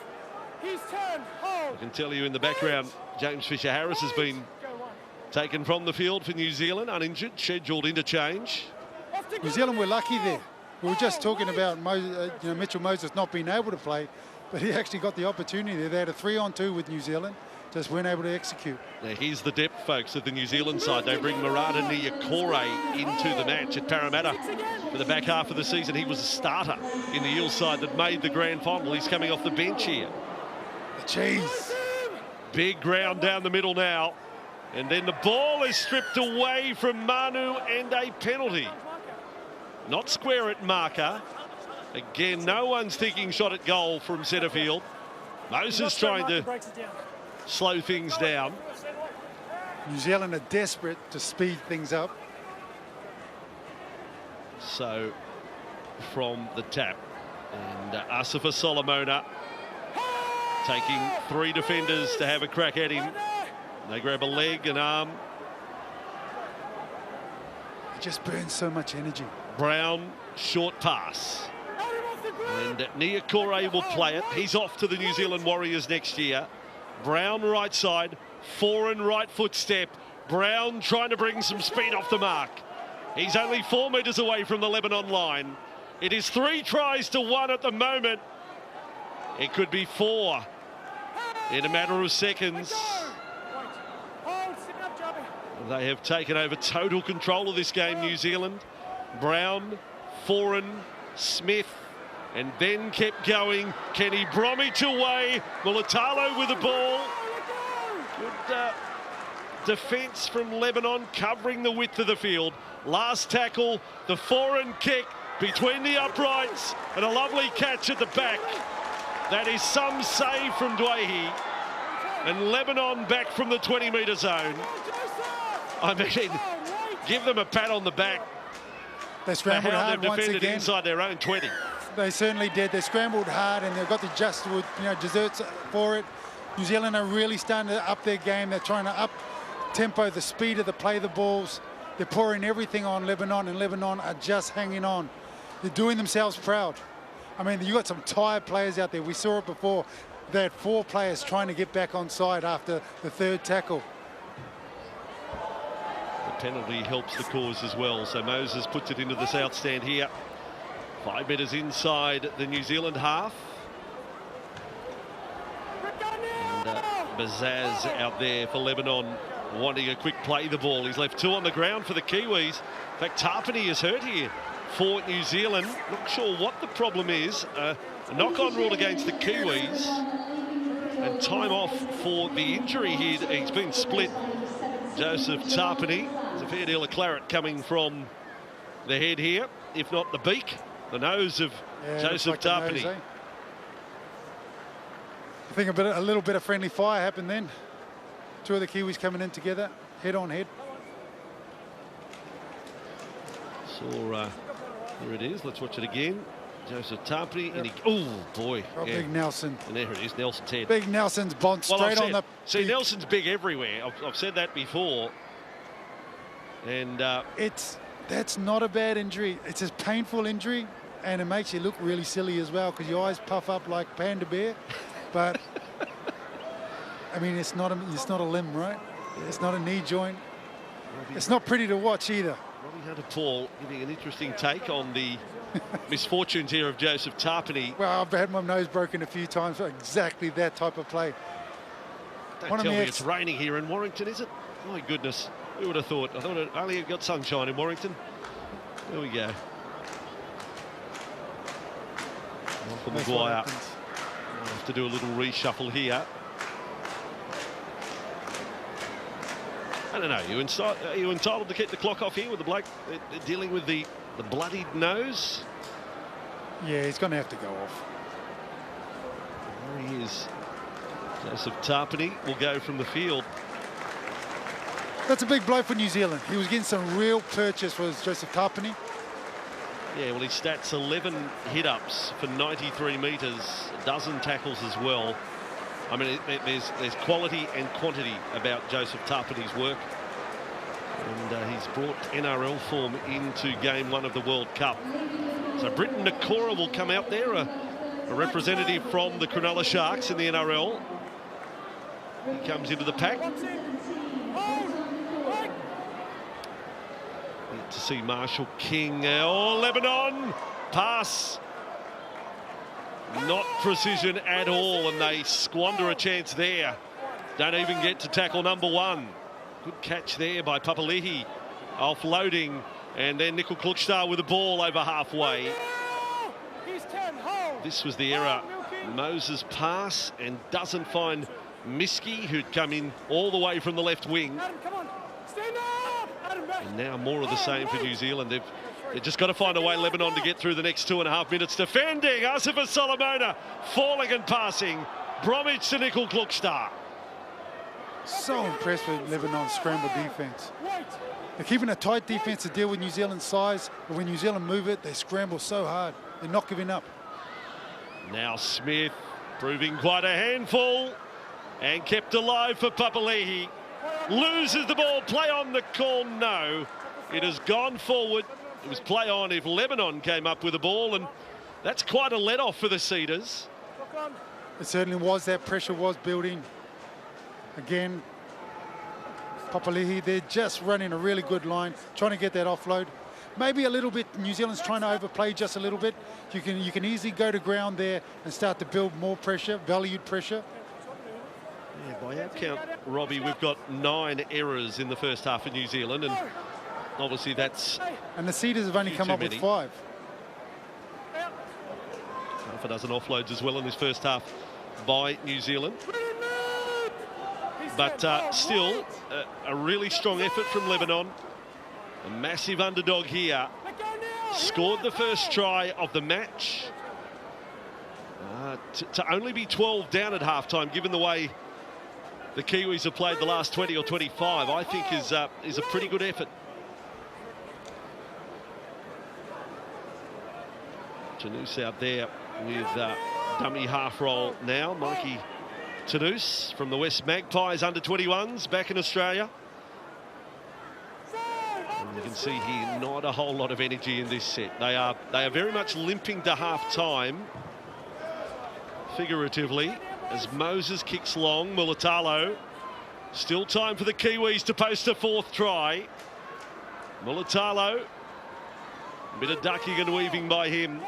I can tell you in the background, James Fisher Harris has been taken from the field for New Zealand, uninjured, scheduled interchange.
New Zealand were lucky there. We were just talking about Mitchell Moses not being able to play, but he actually got the opportunity there. They had a 3-on-2 with New Zealand, just weren't able to execute.
Now here's the depth, folks, of the New Zealand side. They bring Murata Niukore into the match at Parramatta for the back half of the season. He was a starter in the Eels side that made the grand final. He's coming off the bench here.
Jeez.
Big ground down the middle now. And then the ball is stripped away from Manu, and a penalty. Not square at marker. Again, no one's thinking shot at goal from centre field. Moses trying to slow things down.
New Zealand are desperate to speed things up.
So, from the tap. And Asifa Solomona taking 3 defenders to have a crack at him. They grab a leg, an arm.
It just burns so much energy.
Brown, short pass. And Niokore will play it. He's off to the New Zealand Warriors next year. Brown right side, Foran right foot step. Brown trying to bring some speed off the mark. He's only 4 metres away from the Lebanon line. It is 3 tries to 1 at the moment. It could be 4 in a matter of seconds. They have taken over total control of this game, New Zealand. Brown, Foran, Smith, and then kept going. Kenny Bromwich away. Mulatalo with the ball. Good defence from Lebanon, covering the width of the field. Last tackle, the Foran kick between the uprights, and a lovely catch at the back. That is some save from Dwayhe. And Lebanon back from the 20-metre zone. I mean, give them a pat on the back.
They scrambled
how
hard
they've
once
defended
again.
inside their own 20.
They certainly did. They scrambled hard and they've got the just desserts for it. New Zealand are really starting to up their game. They're trying to up tempo, the speed of the play, the balls. They're pouring everything on Lebanon, and Lebanon are just hanging on. They're doing themselves proud. I mean, you got some tired players out there. We saw it before. They had 4 players trying to get back on side after the 3rd tackle.
The penalty helps the cause as well. So Moses puts it into the south stand here. 5 metres inside the New Zealand half. And Bazaz out there for Lebanon, wanting a quick play the ball. He's left 2 on the ground for the Kiwis. In fact, Tarpany is hurt here for New Zealand. Not sure what the problem is. A knock-on rule against the Kiwis. And time off for the injury here. He's been split. Joseph Tarpany. There's a fair deal of claret coming from the head here, if not the beak. The nose of Joseph Tarpany.
I think a little bit of friendly fire happened then. 2 of the Kiwis coming in together, head on head.
So here it is. Let's watch it again. Joseph Tarpany, and he, oh boy,
Big Nelson.
And there it is, Nelson's head.
Big Nelson's bounced straight on the.
See, beak. Nelson's big everywhere. I've said that before. And
that's not a bad injury. It's a painful injury, and it makes you look really silly as well because your eyes puff up like Panda Bear. But I mean, it's not a limb, right? It's not a knee joint. It's not pretty to watch either.
Robbie Hunter-Paul giving an interesting take on the misfortunes here of Joseph Tarpany.
Well, I've had my nose broken a few times for exactly that type of play.
Don't tell me it's raining here in Warrington, is it? My goodness, who would have thought? I thought it only got sunshine in Warrington. There we go. Michael Maguire. We'll have to do a little reshuffle here. I don't know. Are you entitled to keep the clock off here with the bloke dealing with the bloodied nose?
Yeah, he's going to have to go off.
There he is. Joseph Tarpany will go from the field.
That's a big blow for New Zealand. He was getting some real purchase, was Joseph Tarpany.
Yeah, well, his stats 11 hit-ups for 93 metres, a dozen tackles as well. I mean, there's quality and quantity about Joseph Tarpany's work. And he's brought NRL form into Game 1 of the World Cup. So Britton Nakora will come out there, a representative from the Cronulla Sharks in the NRL. He comes into the pack. Need to see Marshall King. Oh, Lebanon! Pass. Not precision at all, and they squander a chance there. Don't even get to tackle number 1. Good catch there by Papali'i. Offloading, and then Nickel Klukstar with the ball over halfway. This was the error. Moses pass and doesn't find Miski, who'd come in all the way from the left wing. And now more of the same for New Zealand. They've You just got to find a way, Lebanon, to get through the next 2.5 minutes. Defending, Asifa Solomona falling and passing. Bromwich to Nickel Klukstar.
So impressed with Lebanon's scramble defence. They're keeping a tight defence to deal with New Zealand's size, but when New Zealand move it, they scramble so hard. They're not giving up.
Now Smith proving quite a handful and kept alive for Papali'i. Loses the ball, play on the call, no. It has gone forward. It was play on if Lebanon came up with the ball, and that's quite a let-off for the Cedars.
It certainly was. That pressure was building. Again, Papali'i, they're just running a really good line, trying to get that offload. Maybe a little bit, New Zealand's trying to overplay just a little bit. You can easily go to ground there and start to build more pressure, valued pressure.
Yeah, by our count, Robbie, we've got 9 errors in the first half of New Zealand, and obviously that's...
And the Cedars have only come up with 5.
Half a dozen offloads as well in this first half by New Zealand. But still, a really strong effort from Lebanon. A massive underdog here. Scored the first try of the match. To only be 12 down at halftime, given the way the Kiwis have played the last 20 or 25, I think is a pretty good effort. Tanous out there with dummy half roll now. Mikey Tanous from the West Magpies under-21s back in Australia. And you can see here not a whole lot of energy in this set. They are very much limping to half-time, figuratively, as Moses kicks long. Mulatalo. Still time for the Kiwis to post a 4th try. Mulatalo. A bit of ducking and weaving by him.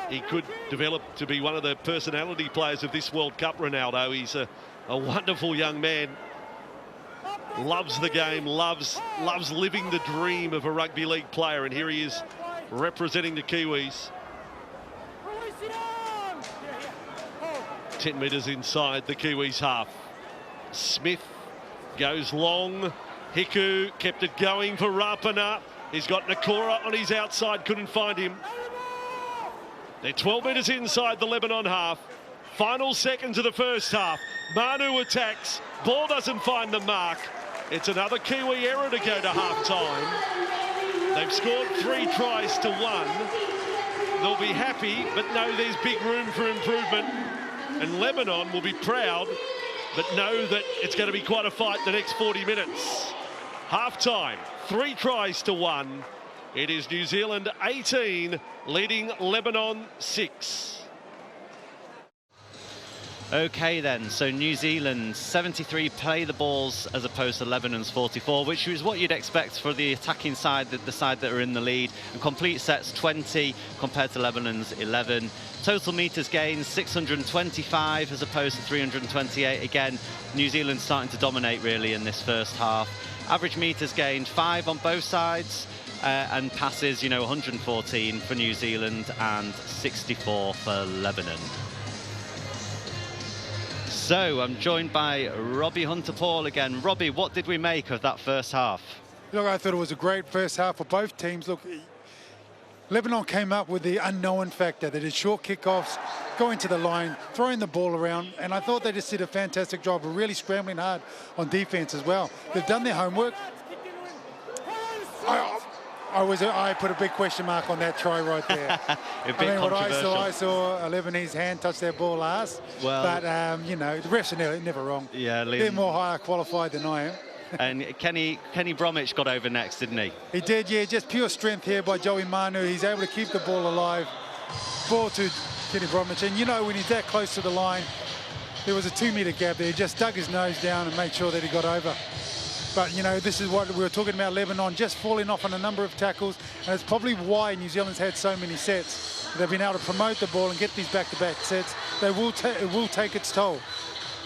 He could develop to be one of the personality players of this World Cup, Ronaldo. He's a wonderful young man. Loves the game, loves living the dream of a rugby league player, and here he is representing the Kiwis. 10 metres inside the Kiwis half. Smith goes long. Hiku kept it going for Rapana. He's got Nakora on his outside, couldn't find him. They're 12 metres inside the Lebanon half. Final seconds of the first half. Manu attacks. Ball doesn't find the mark. It's another Kiwi error to go to half-time. They've scored 3 tries to 1. They'll be happy, but no, there's big room for improvement. And Lebanon will be proud, but know that it's going to be quite a fight the next 40 minutes. Half-time, 3 tries to 1. It is New Zealand 18, leading Lebanon 6.
OK then, so New Zealand 73 play the balls as opposed to Lebanon's 44, which is what you'd expect for the attacking side, the side that are in the lead. And complete sets 20 compared to Lebanon's 11. Total metres gained 625 as opposed to 328. Again, New Zealand starting to dominate really in this first half. Average metres gained 5 on both sides. And passes, 114 for New Zealand and 64 for Lebanon. So I'm joined by Robbie Hunter-Paul again. Robbie, what did we make of that first half?
Look, I thought it was a great first half for both teams. Look, Lebanon came up with the unknown factor. They did short kickoffs, going to the line, throwing the ball around, and I thought they just did a fantastic job of really scrambling hard on defense as well. They've done their homework. I put a big question mark on that try right there. What I saw a Lebanese hand touch their ball last. Well, but, the refs are never wrong.
Yeah,
they're more higher qualified than I am.
And Kenny Bromwich got over next, didn't he?
He did, yeah. Just pure strength here by Joey Manu. He's able to keep the ball alive. Ball to Kenny Bromwich. And, when he's that close to the line, there was a 2-metre gap there. He just dug his nose down and made sure that he got over. But, this is what we were talking about, Lebanon just falling off on a number of tackles. And it's probably why New Zealand's had so many sets. They've been able to promote the ball and get these back-to-back sets. It will take its toll.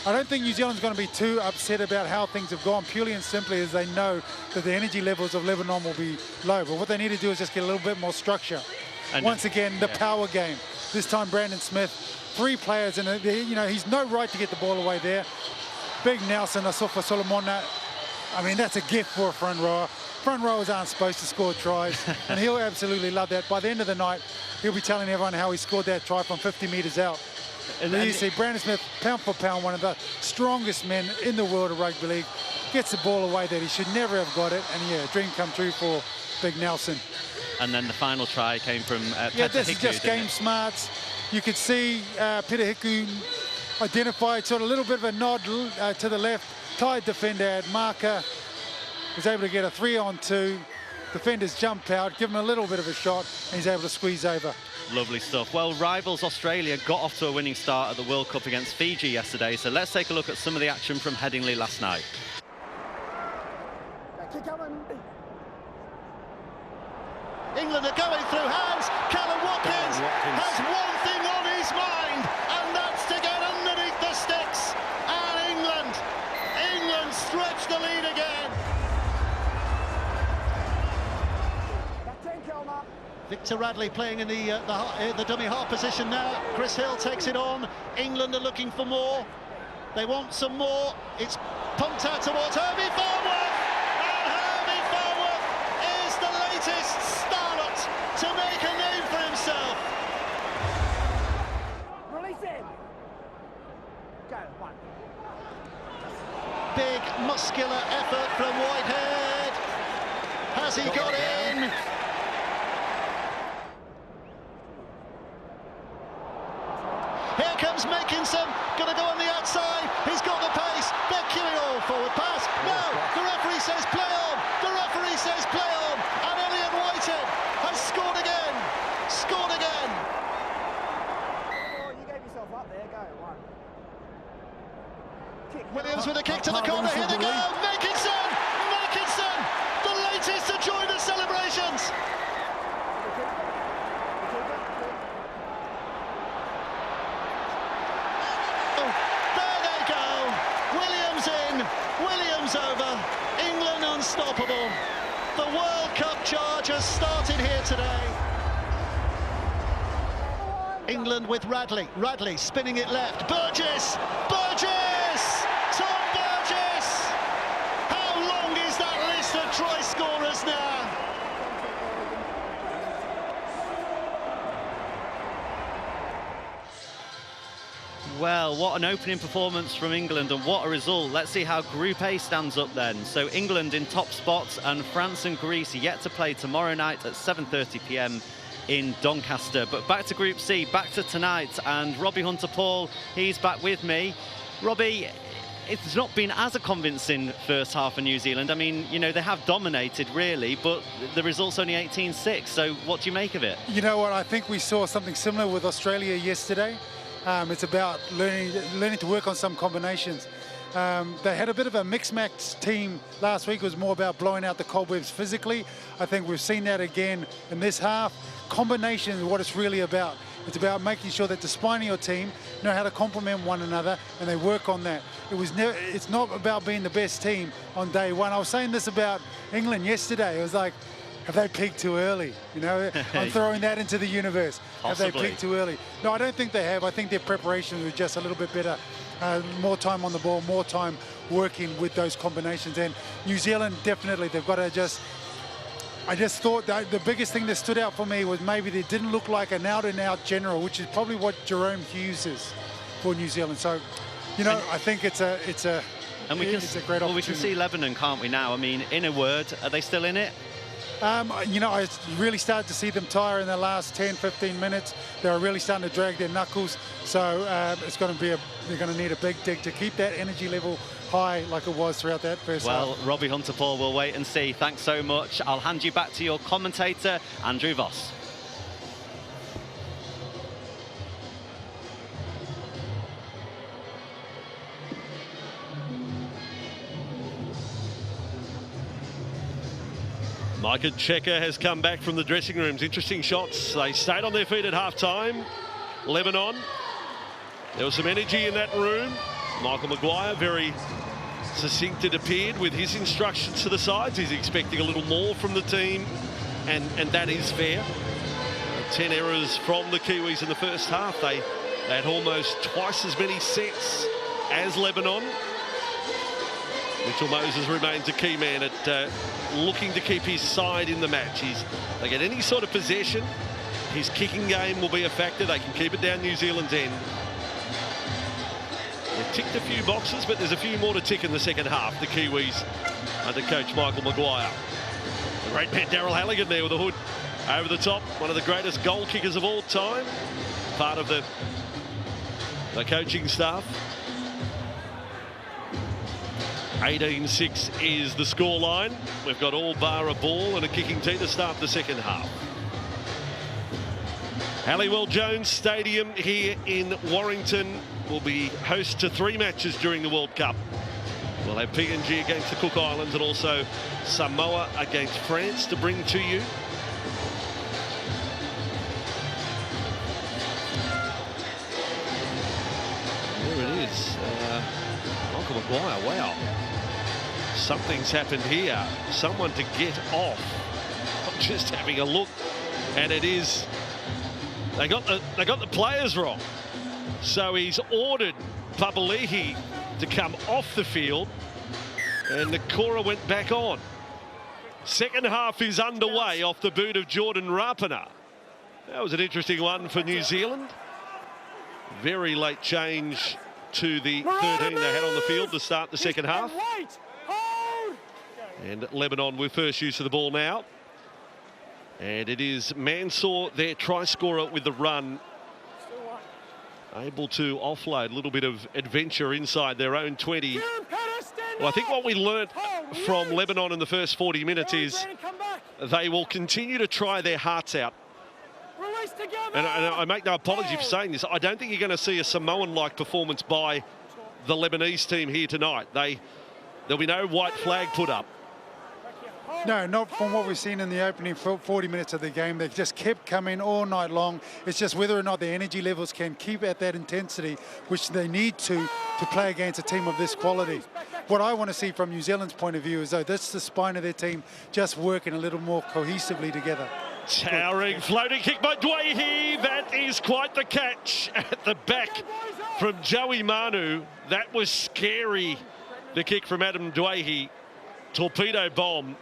I don't think New Zealand's going to be too upset about how things have gone, purely and simply as they know that the energy levels of Lebanon will be low. But what they need to do is just get a little bit more structure. And once again, the power game. This time, Brandon Smith, 3 players, and he's no right to get the ball away there. Big Nelson, Asifa Solomona. I mean, that's a gift for a front rower. Front rowers aren't supposed to score tries, and he'll absolutely love that. By the end of the night, he'll be telling everyone how he scored that try from 50 metres out. And you see Brandon Smith, pound for pound, one of the strongest men in the world of rugby league, gets the ball away that he should never have got it, and yeah, dream come true for Big Nelson.
And then the final try came from
yeah,
Peter
this
Hiku,
is just game smarts. You could see Peter Hiku identified sort of a little bit of a nod to the left, tied defender at marker, was able to get a 3-on-2. Defenders jumped out, give him a little bit of a shot, and he's able to squeeze over.
Lovely stuff. Well, rivals Australia got off to a winning start at the World Cup against Fiji yesterday, so let's take a look at some of the action from Headingley last night.
England are going through hands. Callum Watkins has one thing on his mind, and that's to get underneath the sticks. And England stretch the lead again. Victor Radley playing in the dummy half position now. Chris Hill takes it on. England are looking for more. They want some more. It's pumped out towards Herbie Farnworth. And Herbie Farnworth is the latest starlet to make a name for himself.
Release it. Go, one.
Big muscular effort from Whitehead. Has he got in? Here comes Makinson, going to go on the outside. He's got the pace. They're queuing all forward pass. No, the referee says play on. The referee says play on. And Elliot Whitehead has scored again. Scored again.
Oh, you gave yourself up there. Go, one. Kick.
Williams with a kick to the corner. Here they go. Makinson. Makinson. The latest to join the celebrations. Williams over, England unstoppable. The World Cup charge has started here today. England with Radley spinning it left. Burgess! Tom Burgess! How long is that list of try scorers now?
Well, what an opening performance from England, and what a result. Let's see how Group A stands up then. So England in top spots, and France and Greece yet to play tomorrow night at 7:30 p.m. in Doncaster. But back to Group C, back to tonight, and Robbie Hunter-Paul, he's back with me. Robbie, it's not been as a convincing first half for New Zealand. I mean, you know, they have dominated really, but the result's only 18-6. So what do you make of it?
You know what, I think we saw something similar with Australia yesterday. It's about learning to work on some combinations. They had a bit of a mix-match team last week. It was more about blowing out the cobwebs physically. I think we've seen that again in this half. Combination is what it's really about. It's about making sure that the spine of your team know how to complement one another, and they work on that. It's not about being the best team on day one. I was saying this about England yesterday. It was like, have they peaked too early? You know, I'm throwing that into the universe. Possibly. Have they peaked too early? No, I don't think they have. I think their preparation was just a little bit better. More time on the ball, more time working with those combinations. And New Zealand, definitely, they've got to just... I just thought that the biggest thing that stood out for me was maybe they didn't look like an out-and-out general, which is probably what Jerome Hughes is for New Zealand. So, you know, I think it's a great opportunity.
Well, we can see Lebanon, can't we, now? I mean, in a word, are they still in it?
You know, I really started to see them tire in the last 10, 15 minutes. They're really starting to drag their knuckles. So it's going to be they're going to need a big dig to keep that energy level high like it was throughout that first half.
Well, Robbie Hunter-Paul, we'll wait and see. Thanks so much. I'll hand you back to your commentator, Andrew Voss.
Micah Checker has come back from the dressing rooms. Interesting shots. They stayed on their feet at half-time. Lebanon. There was some energy in that room. Michael Maguire, very succinct it appeared with his instructions to the sides. He's expecting a little more from the team, and that is fair. 10 errors from the Kiwis in the first half. They had almost twice as many sets as Lebanon. Mitchell Moses remains a key man at looking to keep his side in the match. They get any sort of possession, his kicking game will be a factor. They can keep it down New Zealand's end. They've ticked a few boxes, but there's a few more to tick in the second half. The Kiwis under coach Michael Maguire. The great man Daryl Halligan there with a hood over the top. One of the greatest goal kickers of all time. Part of the coaching staff. 18-6 is the scoreline. We've got all bar a ball and a kicking tee to start the second half. Halliwell Jones Stadium here in Warrington will be host to 3 matches during the World Cup. We'll have PNG against the Cook Islands and also Samoa against France to bring to you. There it is. Michael Maguire, wow. Something's happened here. Someone to get off. I'm just having a look, and it is. They got the players wrong. So he's ordered Papali'i to come off the field, and the Cora went back on. Second half is underway off the boot of Jordan Rapana. That was an interesting one for New Zealand. Very late change to the 13 they had on the field to start the second half. And Lebanon with first use of the ball now. And it is Mansour, their try scorer, with the run. Able to offload a little bit of adventure inside their own 20. Well, I think what we learnt from Lebanon in the first 40 minutes is they will continue to try their hearts out. And I make no apology for saying this. I don't think you're going to see a Samoan-like performance by the Lebanese team here tonight. There'll be no white flag put up.
No, not from what we've seen in the opening 40 minutes of the game. They've just kept coming all night long. It's just whether or not the energy levels can keep at that intensity, which they need to play against a team of this quality. What I want to see from New Zealand's point of view is, though, that's the spine of their team just working a little more cohesively together.
Towering floating kick by Dwayhe. That is quite the catch at the back from Joey Manu. That was scary. The kick from Adam Dwayhe. Torpedo bomb.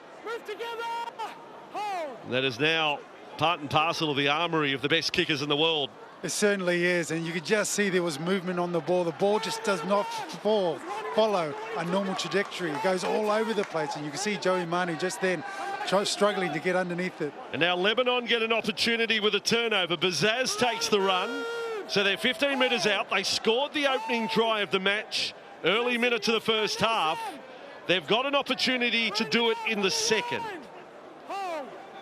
That is now part and parcel of the armoury of the best kickers in the world.
It certainly is, and you could just see there was movement on the ball. The ball just does not follow a normal trajectory. It goes all over the place, and you can see Joey Manu just then struggling to get underneath it.
And now Lebanon get an opportunity with a turnover. Bazaz takes the run, so they're 15 metres out. They scored the opening try of the match early minutes of the first half. They've got an opportunity to do it in the second.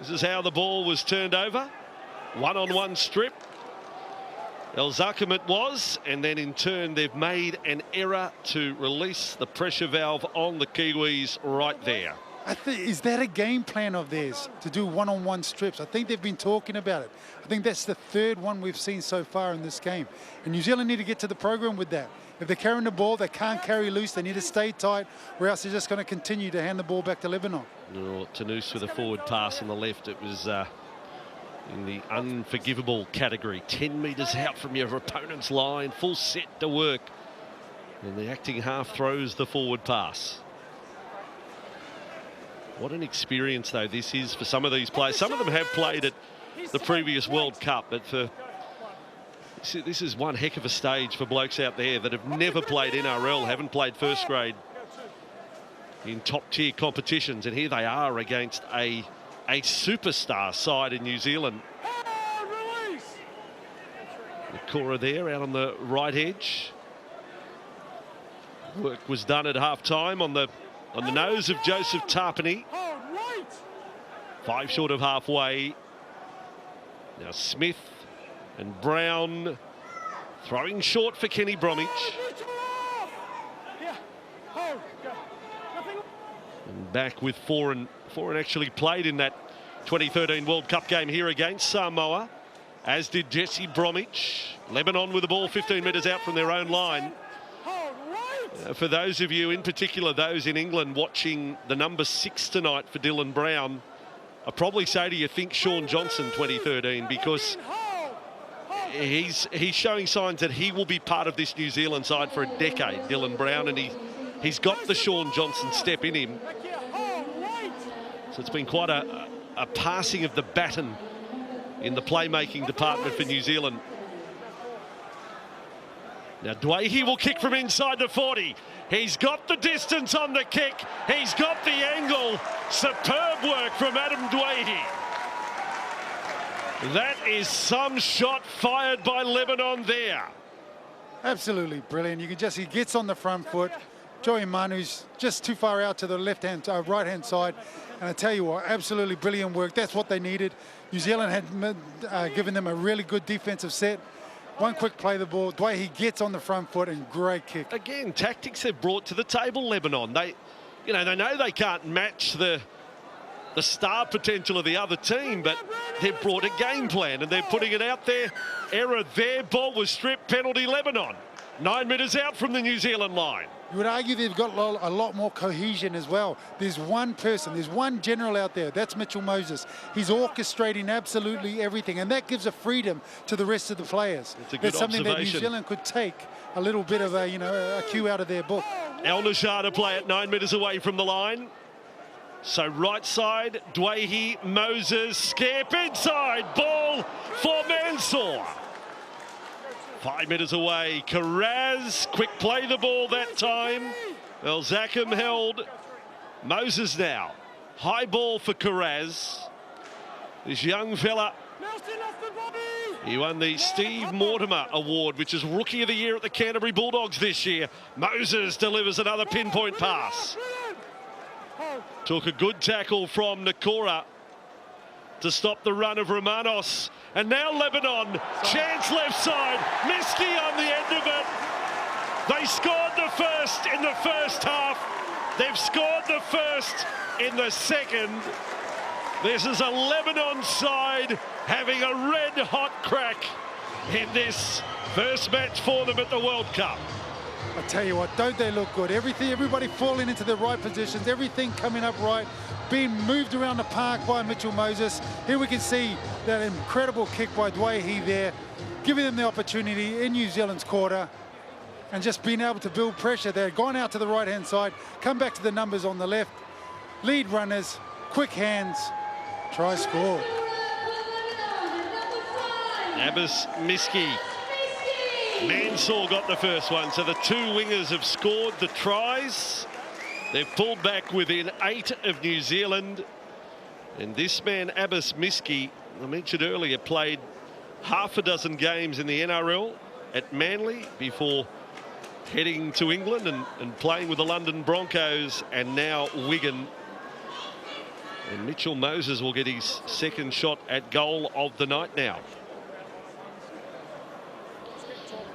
This is how the ball was turned over. One-on-one strip. El Zakum it was, and then in turn they've made an error to release the pressure valve on the Kiwis right there.
Is that a game plan of theirs, to do one-on-one strips? I think they've been talking about it. I think that's the third one we've seen so far in this game. And New Zealand need to get to the program with that. If they're carrying the ball, they can't carry loose. They need to stay tight, or else they're just going to continue to hand the ball back to Lebanon.
Tanous with a forward pass on the left. It was in the unforgivable category. 10 metres out from your opponent's line, full set to work. And the acting half throws the forward pass. What an experience, though, this is for some of these players. Some of them have played at the previous World Cup, but this is one heck of a stage for blokes out there that have never played NRL, haven't played first grade in top-tier competitions, and here they are against a superstar side in New Zealand. Cora there out on the right edge. Work was done at half-time on the nose of Joseph Tarpany. 5 short of halfway. Now Smith and Brown throwing short for Kenny Bromwich. And back with Foreign actually played in that 2013 World Cup game here against Samoa, as did Jesse Bromwich. Lebanon with the ball 15 metres out from their own line. For those of you, in particular those in England, watching the number 6 tonight for Dylan Brown, I probably say to you, think Sean Johnson 2013, because he's showing signs that he will be part of this New Zealand side for a decade, Dylan Brown, and He's got the Sean Johnson step in him. So it's been quite a passing of the baton in the playmaking department for New Zealand. Now Dwayhe will kick from inside the 40. He's got the distance on the kick. He's got the angle. Superb work from Adam Dwayhe. That is some shot fired by Lebanon there.
Absolutely brilliant. You can just, he gets on the front foot. Joey Manu's just too far out to the right-hand side. And I tell you what, absolutely brilliant work. That's what they needed. New Zealand had given them a really good defensive set. One quick play the ball. Dwayhe gets on the front foot and great kick.
Again, tactics they've brought to the table, Lebanon. They know they can't match the star potential of the other team, but they've brought a game plan and they're putting it out there. Error there, ball was stripped, penalty Lebanon. 9 metres out from the New Zealand line.
You would argue they've got a lot more cohesion as well. There's one person, there's one general out there, that's Mitchell Moses. He's orchestrating absolutely everything, and that gives a freedom to the rest of the players.
It's a good
That's something that New
observation.
Zealand could take a little bit of a cue out of their book.
El Nashar to play at 9 metres away from the line. So right side, Dwayhe, Moses, skip inside, ball for Mansour. 5 metres away, Karaz, quick play the ball that time. Well, Zackham held. Moses now, high ball for Karaz. This young fella, he won the Steve Mortimer Award, which is Rookie of the Year at the Canterbury Bulldogs this year. Moses delivers another pinpoint pass. Took a good tackle from Nakora to stop the run of Romanos. And now Lebanon, chance left side, Miski on the end of it. They scored the first in the first half. They've scored the first in the second. This is a Lebanon side having a red-hot crack in this first match for them at the World Cup.
I tell you what, don't they look good? Everybody falling into the right positions, everything coming up right, being moved around the park by Mitchell Moses. Here we can see that incredible kick by Dwayhe there, giving them the opportunity in New Zealand's quarter and just being able to build pressure. They've gone out to the right-hand side, come back to the numbers on the left. Lead runners, quick hands, try score.
Abbas Miski. Mansour got the first one, so the two wingers have scored the tries. They've pulled back within 8 of New Zealand. And this man, Abbas Miski, I mentioned earlier, played half a dozen games in the NRL at Manly before heading to England and playing with the London Broncos and now Wigan. And Mitchell Moses will get his second shot at goal of the night now.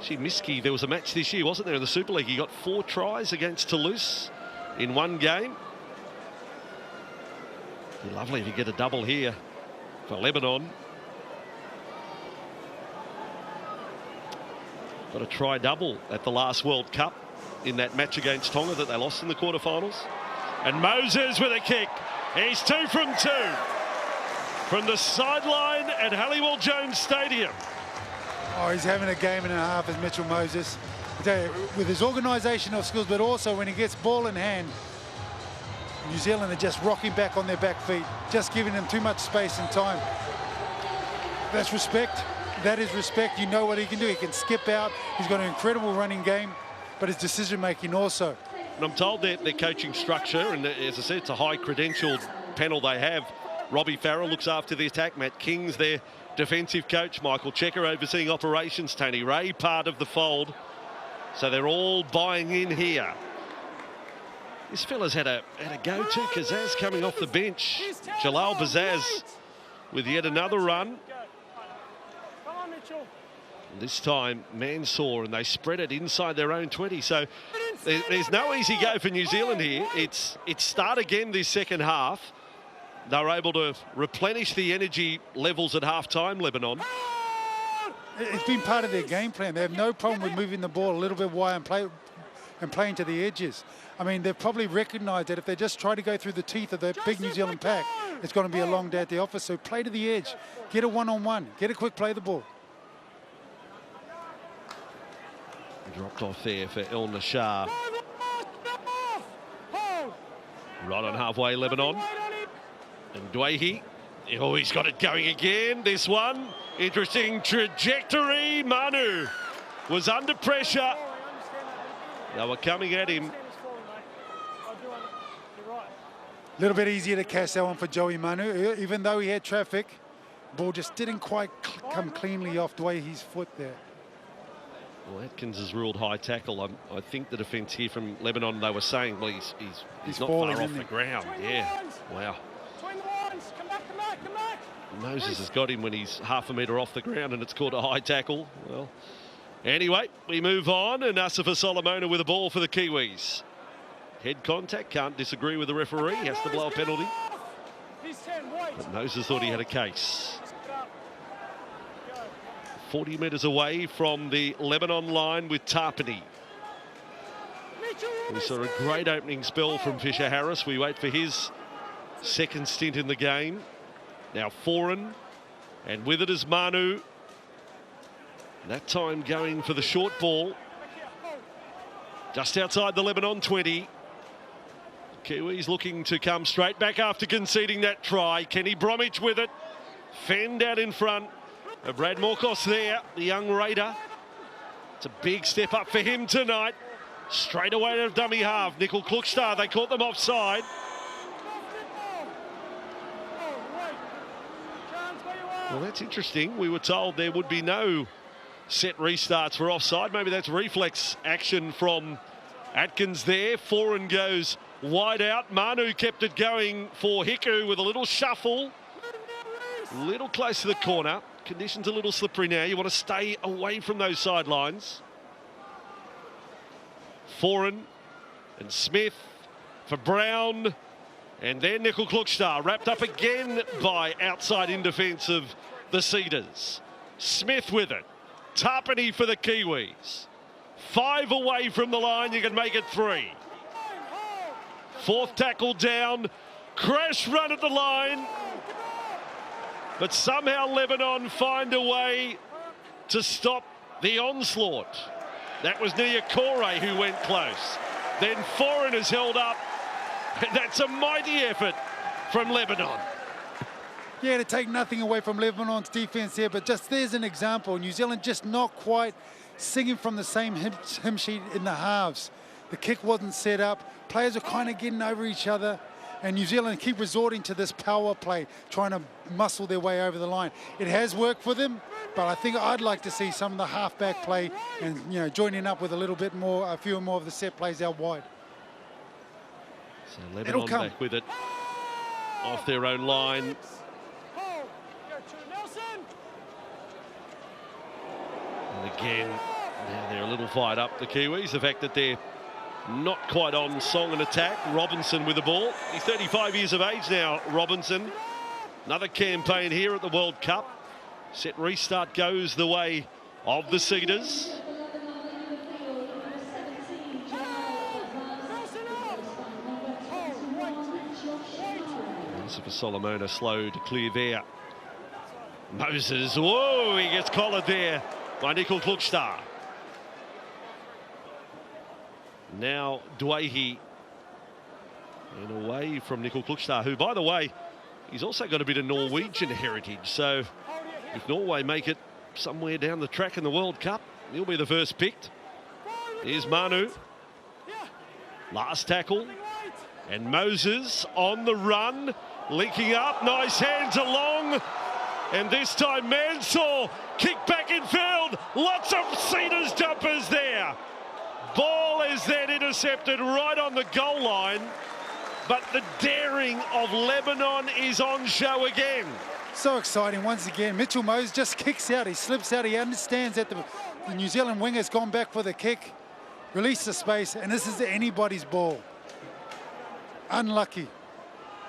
Gee, Miski, there was a match this year, wasn't there, in the Super League? He got 4 tries against Toulouse in one game. It'd be lovely if you get a double here for Lebanon. Got a try-double at the last World Cup in that match against Tonga that they lost in the quarterfinals. And Moses with a kick. He's 2 from 2 from the sideline at Halliwell Jones Stadium.
Oh, he's having a game and a half as Mitchell Moses. I tell you, with his organisational skills, but also when he gets ball in hand, New Zealand are just rocking back on their back feet, just giving them too much space and time. That's respect. That is respect. You know what he can do. He can skip out. He's got an incredible running game, but his decision-making also.
And I'm told that their coaching structure, and as I said, it's a high-credentialed panel they have. Robbie Farrell looks after the attack. Matt King's their defensive coach. Michael Checker overseeing operations. Tony Ray part of the fold. So they're all buying in here. This fella's had a go too. Kazaz coming off the bench. Jalal Bazaz with yet another run. And this time Mansour, and they spread it inside their own 20. So there's no easy go for New Zealand here. It's start again this second half. They were able to replenish the energy levels at half-time, Lebanon.
It's been part of their game plan. They have no problem with moving the ball a little bit wide and playing to the edges. I mean, they've probably recognised that if they just try to go through the teeth of the big New Zealand pack, it's going to be a long day at the office. So play to the edge, get a one-on-one, get a quick play the ball.
Dropped off there for El Nashar. Right on halfway, Lebanon. And Dwayhe. Oh, he's got it going again. This one. Interesting trajectory. Manu was under pressure. They were coming at him.
A little bit easier to catch that one for Joey Manu. Even though he had traffic, ball just didn't quite come cleanly off Dwayhe's foot there.
Well, Atkins has ruled high tackle. I think the defence here from Lebanon, they were saying, well, he's not far off the ground. Yeah, wow. Moses has got him when he's half a metre off the ground and it's called a high tackle. Well, anyway, we move on, and Asifa Solomona with a ball for the Kiwis. Head contact, can't disagree with the referee, has to blow a penalty. But Moses thought he had a case. 40 metres away from the Lebanon line with Tarpany. We saw a great opening spell from Fisher Harris. We wait for his second stint in the game. Now Foreign, and with it is Manu. That time going for the short ball. Just outside the Lebanon 20. Kiwis looking to come straight back after conceding that try. Kenny Bromwich with it. Fend out in front. Brad Morkos there, the young Raider. It's a big step up for him tonight. Straight away to dummy half. Nickel Klukstar, they caught them offside. Well, that's interesting. We were told there would be no set restarts for offside. Maybe that's reflex action from Atkins there. Foreign goes wide out. Manu kept it going for Hiku with a little shuffle. A little close to the corner. Conditions a little slippery now. You want to stay away from those sidelines. Foreign and Smith for Brown. And then Nickel Klukstar wrapped up again by outside in defence of the Cedars. Smith with it. Tarpany for the Kiwis. 5 away from the line, you can make it 3. Fourth tackle down. Crash run at the line. But somehow Lebanon find a way to stop the onslaught. That was Niakore who went close. Then Foreign is held up. And that's a mighty effort from Lebanon.
Yeah, to take nothing away from Lebanon's defence here, but just there's an example. New Zealand just not quite singing from the same hymn sheet in the halves. The kick wasn't set up. Players are kind of getting over each other. And New Zealand keep resorting to this power play, trying to muscle their way over the line. It has worked for them, but I think I'd like to see some of the halfback play and, you know, joining up with a little bit more, a few more of the set plays out wide.
So Lebanon back with it off their own line. And again, now they're a little fired up, the Kiwis. The fact that they're not quite on song and attack. Robinson with the ball. He's 35 years of age now, Robinson. Another campaign here at the World Cup. Set restart goes the way of the Cedars. For Solomona, slow to clear there. Moses, whoa, he gets collared there by Nickel Klukstar. Now Dwayhe, and away from Nickel Klukstar, who, by the way, he's also got a bit of Norwegian heritage. So if Norway make it somewhere down the track in the World Cup, he'll be the first picked. Here's Manu. Last tackle. And Moses on the run. Linking up, nice hands along, and this time Mansour, kick back in field, lots of Cedars jumpers there. Ball is then intercepted right on the goal line, but the daring of Lebanon is on show again.
So exciting once again. Mitchell Moses just kicks out, he slips out, he understands that the New Zealand winger's gone back for the kick, release the space, and this is anybody's ball. Unlucky.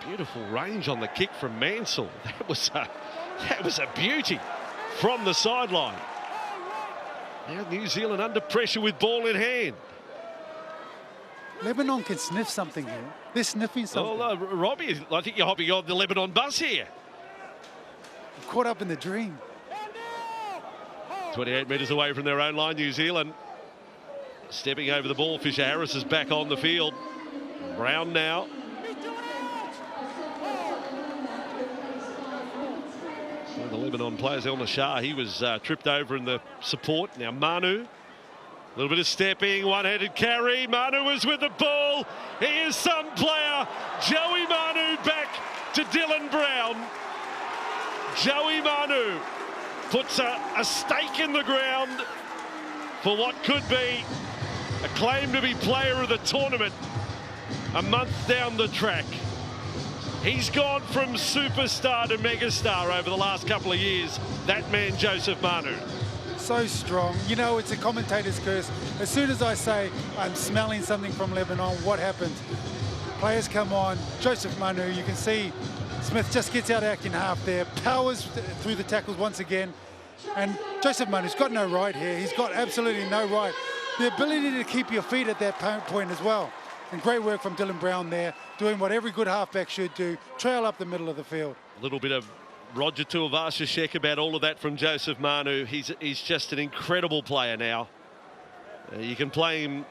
Beautiful range on the kick from Mansell. That was a beauty from the sideline. Now New Zealand under pressure with ball in hand.
Lebanon can sniff something here. They're sniffing something.
Oh, Robbie, I think you're hopping on the Lebanon bus here.
Caught up in the dream.
28 metres away from their own line, New Zealand. Stepping over the ball, Fisher Harris is back on the field. Brown now. the Lebanon players. El Nashar, he was tripped over in the support. Now Manu, a little bit of stepping, one-handed carry. Manu was with the ball. He is some player. Joey Manu back to Dylan Brown. Joey Manu puts a stake in the ground for what could be a claim to be player of the tournament a month down the track. He's gone from superstar to megastar over the last couple of years, that man Joseph Manu.
So strong. You know, it's a commentator's curse. As soon as I say I'm smelling something from Lebanon, what happens? Players come on. Joseph Manu, you can see Smith just gets out acting half there, powers through the tackles once again. And Joseph Manu's got no right here. He's got absolutely no right. The ability to keep your feet at that point as well. And great work from Dylan Brown there, doing what every good halfback should do, trail up the middle of the field.
A little bit of Roger Tuivasa-Sheck about all of that from Joseph Manu. He's just an incredible player now. You can play him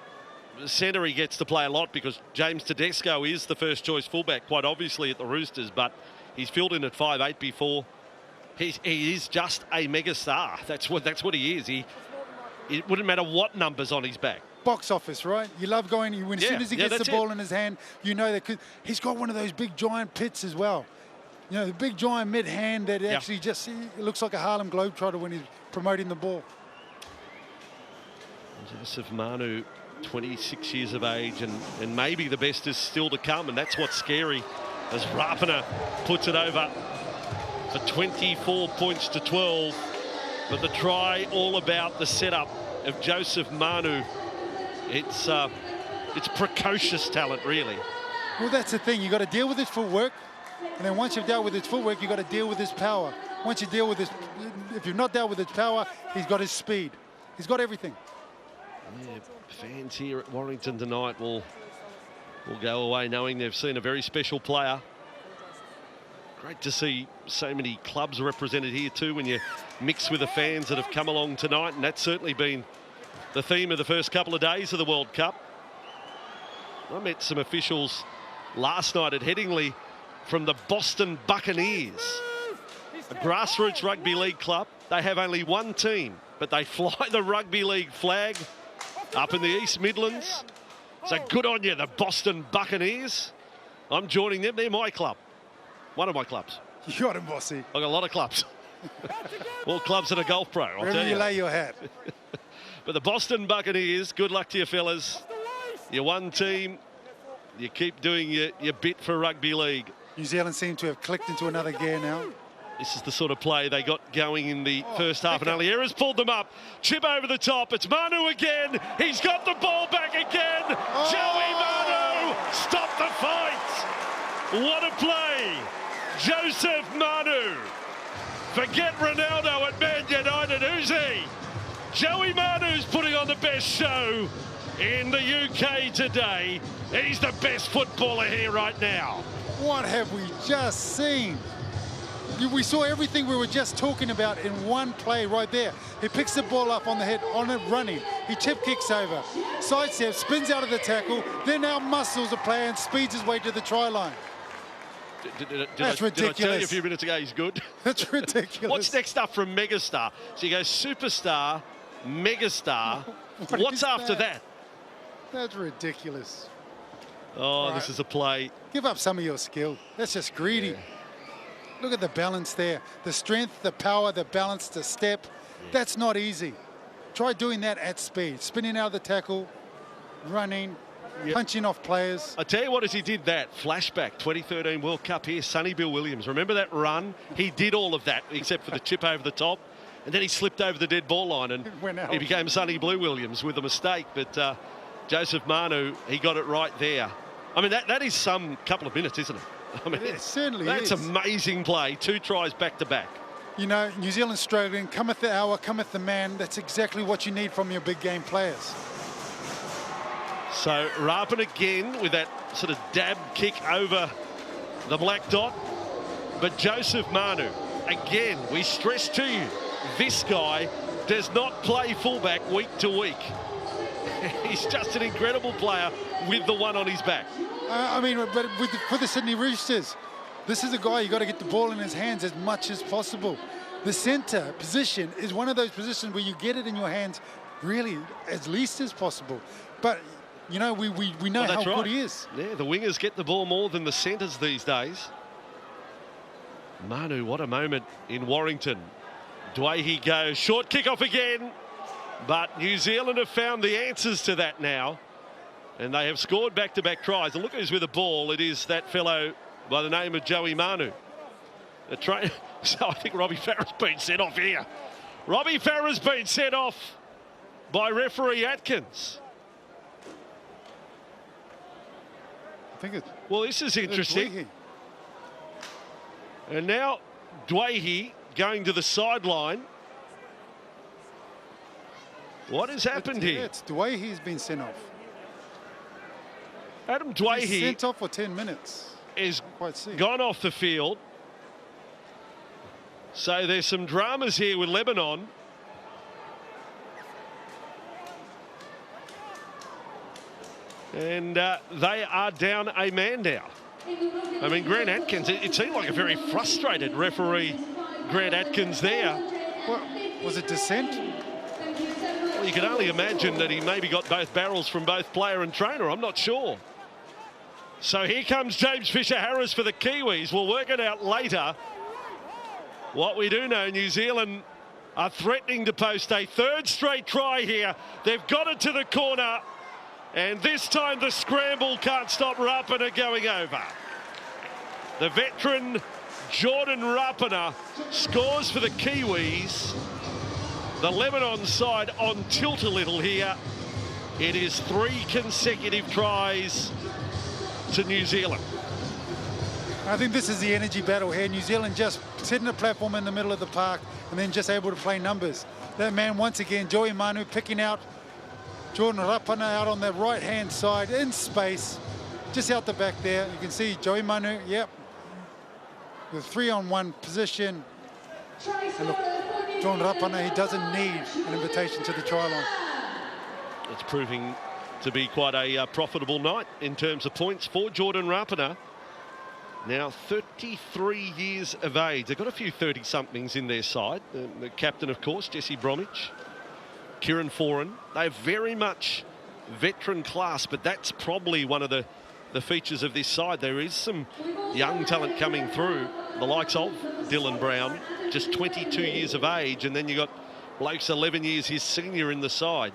centre, he gets to play a lot because James Tedesco is the first choice fullback, quite obviously at the Roosters, but he's filled in at 5'8" before. He is just a mega star. That's what he is. It wouldn't matter what number's on his back.
Box office, right? You love going, as soon as he gets the ball in his hand, you know that he's got one of those big giant pits as well. You know, the big giant mid-hand that actually just it looks like a Harlem Globetrotter when he's promoting the ball.
Joseph Manu, 26 years of age, and maybe the best is still to come, and that's what's scary as Rapana puts it over for 24 points to 12. But the try all about the setup of Joseph Manu. It's precocious talent, really.
Well, that's the thing. You got to deal with his footwork, and then once you've dealt with his footwork, you got to deal with his power. Once you deal with his, if you've not dealt with his power, he's got his speed. He's got everything.
Yeah, fans here at Warrington tonight will go away knowing they've seen a very special player. Great to see so many clubs represented here too when you mix with the fans that have come along tonight, and that's certainly been the theme of the first couple of days of the World Cup. I met some officials last night at Headingley from the Boston Buccaneers, a grassroots rugby league club. They have only one team, but they fly the rugby league flag up in the East Midlands. So good on you, the Boston Buccaneers. I'm joining them. They're my club. One of my clubs.
You got him, Bossy.
I've got a lot of clubs. More clubs than a golf pro, I'll tell you.
You lay your hat.
But the Boston Buccaneers, good luck to you fellas. You're one team. You keep doing your bit for rugby league.
New Zealand seem to have clicked into another gear now.
This is the sort of play they got going in the first half, and Ali Era's pulled them up. Chip over the top. It's Manu again. He's got the ball back again. Joey Manu, stop the fight. What a play. Joseph Manu. Forget Ronaldo at Man United. Who's he? Joey Manu's putting on the best show in the UK today. He's the best footballer here right now.
What have we just seen? We saw everything we were just talking about in one play right there. He picks the ball up on the head, on it running. He chip kicks over, sidesteps, spins out of the tackle, then now muscles a player and speeds his way to the try line. That's ridiculous.
Did I tell you a few minutes ago he's good?
That's ridiculous.
What's next up from megastar? So you go superstar, megastar. What's after that?
That's ridiculous.
Oh, right. This is a play.
Give up some of your skill. That's just greedy. Yeah. Look at the balance there. The strength, the power, the balance, the step. Yeah. That's not easy. Try doing that at speed. Spinning out of the tackle, running, punching off players.
I tell you what, as he did that, flashback, 2013 World Cup here, Sonny Bill Williams. Remember that run? He did all of that, except for the chip over the top. And then he slipped over the dead ball line, and he became Sonny Blue Williams with a mistake. But Joseph Manu, he got it right there. I mean, that is some couple of minutes, isn't it? I mean,
it certainly
is. That's amazing play. 2 tries back to back.
You know, New Zealand struggling. Cometh the hour, cometh the man. That's exactly what you need from your big game players.
So Rapin again with that sort of dab kick over the black dot. But Joseph Manu, again, we stress to you, this guy does not play fullback week to week. He's just an incredible player with the one on his back.
I mean, but for the Sydney Roosters, This is a guy you got to get the ball in his hands as much as possible. The center position is one of those positions where you get it in your hands really as least as possible. But, you know, we know how good he is.
Yeah, the wingers get the ball more than the centres these days. Manu, what a moment in Warrington. Dwayhe goes, short kick-off again. But New Zealand have found the answers to that now. And they have scored back-to-back tries. And look who's with the ball. It is that fellow by the name of Joey Manu. So I think Robbie Farah's been sent off here. Robbie Farah's been sent off by referee Atkins.
I think it's...
Well, this is interesting. And now Dwayhe going to the sideline. What has happened here?
It's Dwayhe's been sent off.
Adam Dwayhe
He's sent off for 10 minutes.
Is gone off the field. So there's some dramas here with Lebanon. And they are down a man now. I mean, Grant Atkins, it seemed like a very frustrated referee, Grant Atkins there.
What, was it dissent?
Well, you can only imagine that he maybe got both barrels from both player and trainer. I'm not sure. So here comes James Fisher-Harris for the Kiwis. We'll work it out later. What we do know, New Zealand are threatening to post a third straight try here. They've got it to the corner. And this time the scramble can't stop Rapana going over. The veteran Jordan Rapana scores for the Kiwis. The Lebanon side on tilt a little here. It is 3 consecutive tries to New Zealand.
I think this is the energy battle here. New Zealand just setting a platform in the middle of the park and then just able to play numbers. That man, once again, Joey Manu picking out Jordan Rapana out on the right-hand side in space, just out the back there. You can see Joey Manu, yep, with 3-on-1 position. And look, Jordan Rapana, he doesn't need an invitation to the try line.
It's proving to be quite a profitable night in terms of points for Jordan Rapana. Now 33 years of age. They've got a few 30-somethings in their side. The captain, of course, Jesse Bromwich, Kieran Foran. They're very much veteran class, but that's probably one of the features of this side. There is some young talent coming through, the likes of Dylan Brown, just 22 years of age, and then you got Blake's 11 years his senior in the side.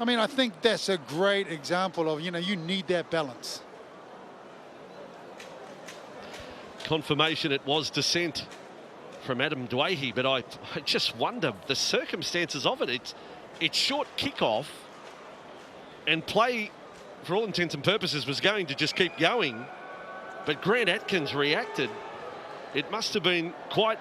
I mean, I think that's a great example of, you know, you need that balance.
Confirmation it was dissent from Adam Dwayhe, but I just wonder the circumstances of it. It's short kickoff, and play, for all intents and purposes, was going to just keep going, but Grant Atkins reacted. It must have been quite,